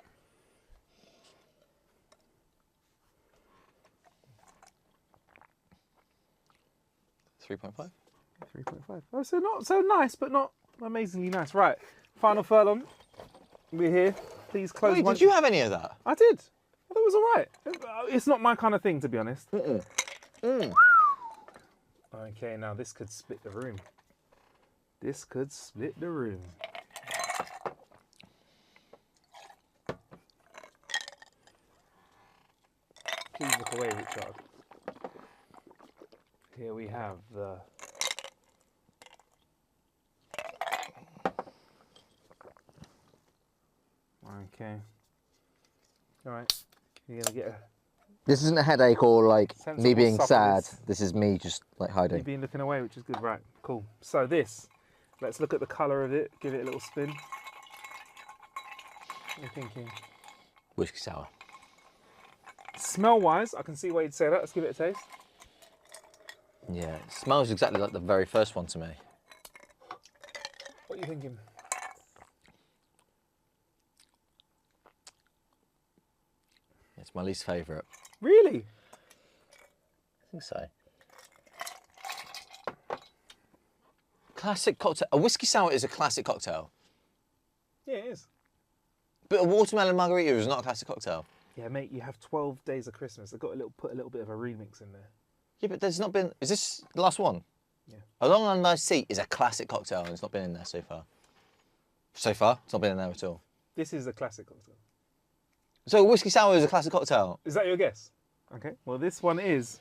$3.5. 3.5. Oh, so not so nice, but not amazingly nice. Right. Final furlong. We're here. Please close. Wait, did you have any of that? I did. I thought it was all right. It's not my kind of thing, to be honest. Okay, now this could split the room. This could split the room. Please look away, Richard. Here we have the... Okay. All right. You're going to get a... This isn't a headache or like me Sensible being sad. supplements. This is me just like hiding. You've been looking away, which is good. Right, cool. So this, let's look at the colour of it. Give it a little spin. What are you thinking? Whiskey sour. Smell-wise, I can see why you'd say that. Let's give it a taste. Yeah, it smells exactly like the very first one to me. What are you thinking? It's my least favourite. Really? I think so. Classic cocktail. A whiskey sour is a classic cocktail. Yeah, it is. But a watermelon margarita is not a classic cocktail. Yeah, mate, you have 12 days of Christmas. They've got put a little bit of a remix in there. Yeah, but there's not been... Is this the last one? Yeah. A Long Island Iced Tea is a classic cocktail and it's not been in there so far. So far, it's not been in there at all. This is a classic cocktail. So a whiskey sour is a classic cocktail? Is that your guess? Okay. Well, this one is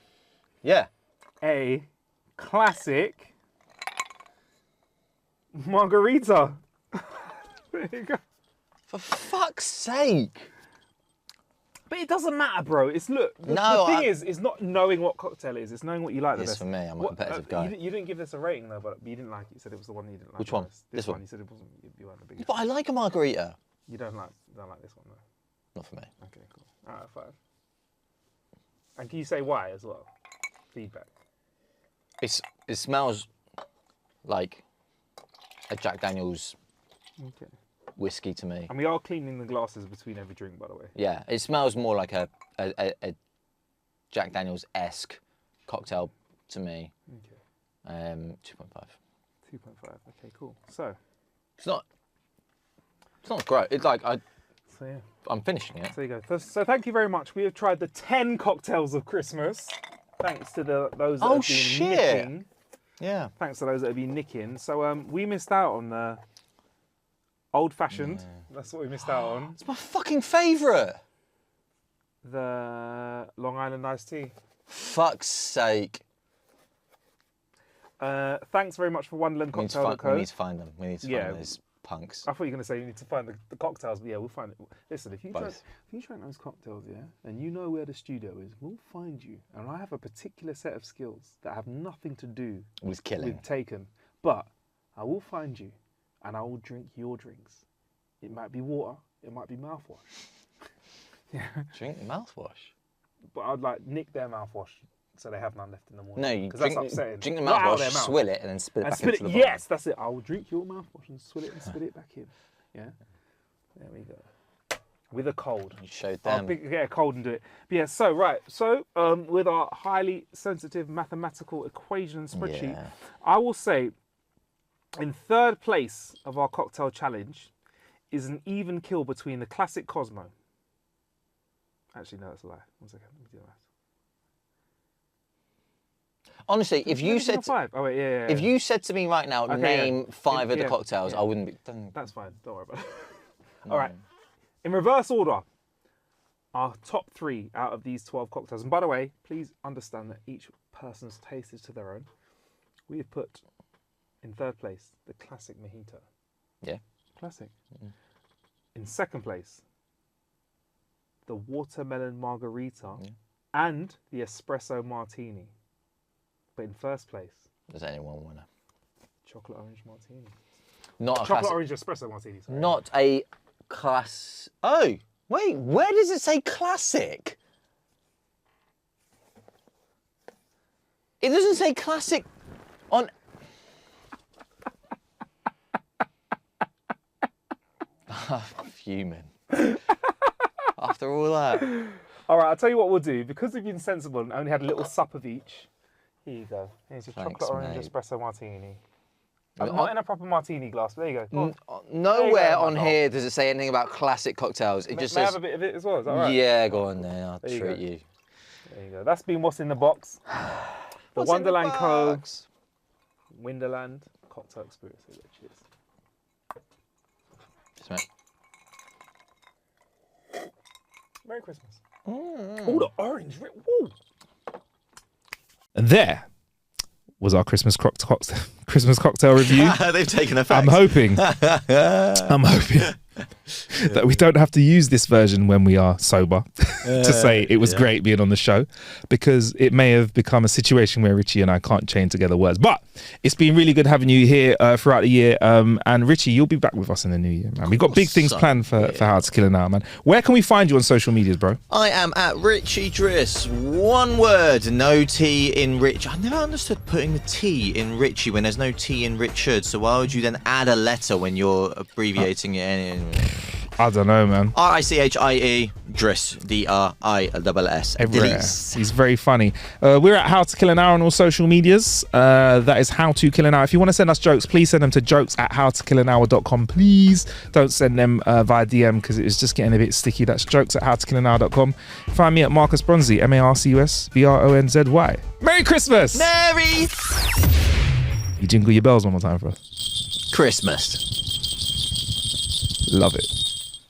Yeah. a classic margarita. There you go. For fuck's sake. But it doesn't matter, bro. It's look. The thing is not knowing what cocktail it is. It's knowing what you like the It's best. for me. I'm a competitive guy. You didn't give this a rating though, but you didn't like it. You said it was the one you didn't like. Which one? This This one. one? You said it wasn't. You weren't the biggest. But I like a margarita. You don't like this one though. Not for me. Okay, cool. Out of 5. And can you say why as well? Feedback. It smells like a Jack Daniel's Okay. whiskey to me. And we are cleaning the glasses between every drink, by the way. Yeah, it smells more like a Jack Daniel's-esque cocktail to me. Okay. 2.5. 2.5. Okay, cool. So It's not great. It's like yeah. I'm finishing it. So you go. So thank you very much. We have tried the 10 cocktails of Christmas. Thanks to those that have been nicking. Yeah. Thanks to those that have been nicking. So we missed out on the old-fashioned. Yeah. That's what we missed out on. It's my fucking favourite. The Long Island Iced Tea. Fuck's sake. Thanks very much for Wonderland Cocktail Co. We need to find them. We need to find those punks. I thought you were going to say you need to find the cocktails, but yeah, we'll find it. Listen, if you try those cocktails, yeah, and you know where the studio is, we'll find you. And I have a particular set of skills that have nothing to do with killing. With taken. But I will find you and I will drink your drinks. It might be water, it might be mouthwash. Yeah. Drink mouthwash? But I'd like nick their mouthwash so they have none left in the morning. No, you that's upsetting. Drink the mouthwash, swill it, and then spit it back into the bottle. Yes, that's it. I will drink your mouthwash and swill it and spit it back in. Yeah, there we go. With a cold. You showed them. I'll get a cold and do it. But yeah, so right. So with our highly sensitive mathematical equation spreadsheet, I will say in 3rd place of our cocktail challenge is an even kill between the classic Cosmo Actually, no, that's a lie. 1 second. Let me do the maths. Honestly, if you said five. Oh wait, yeah. if you said to me right now, Okay, name 5 of the cocktails, yeah. I wouldn't be. That's fine. Don't worry about it. All right. In reverse order, our top 3 out of these 12 cocktails. And by the way, please understand that each person's taste is to their own. We have put in 3rd place the classic mojito. Yeah. Classic. In 2nd place, the watermelon margarita and the espresso martini. But in 1st place, There's only one winner. chocolate orange martini. Not a Chocolate classic. orange espresso martini. Sorry. Not a class. Oh, wait. Where does it say classic? It doesn't say classic on. I'm fuming. After all that. All right, I'll tell you what we'll do. Because we've been sensible and only had a little sup of each, here you go. Here's your Thanks, chocolate orange mate. espresso martini. Not in a proper martini glass, but there you go. Go on. Nowhere on here does it say anything about classic cocktails. It just May I says. have a bit of it as well? Is that all right? Yeah, go on then. I'll There you treat go. you. There you go. That's been what's in the box. The What's in the Wonderland Co. box? Winderland cocktail experience. Cheers. Cheers, mate. Merry Christmas. Oh, the orange. Woo. And there was our Christmas cocktail review. They've taken effect. I'm hoping that we don't have to use this version when we are sober to say it was great being on the show, because it may have become a situation where Richie and I can't chain together words. But it's been really good having you here throughout the year. And Richie, you'll be back with us in the new year, man. We've got big things planned for How to Kill an Hour, man. Where can we find you on social medias, bro? I am at Richie Driss. One word, no T in Rich. I never understood putting the T in Richie when there's no T in Richard. So why would you then add a letter when you're abbreviating it anyway? I don't know, man. Richie Driss, Driss. Everywhere. He's very funny. We're at How to Kill an Hour on all social medias. That is How to Kill an Hour. If you want to send us jokes, please send them to jokes@howtokillanhour.com. Please don't send them via DM, because it's just getting a bit sticky. That's jokes@howtokillanhour.com. Find me at Marcus Bronzy, MarcusBronzy. Merry Christmas! Merry You jingle your bells one more time for us. Christmas. Love it.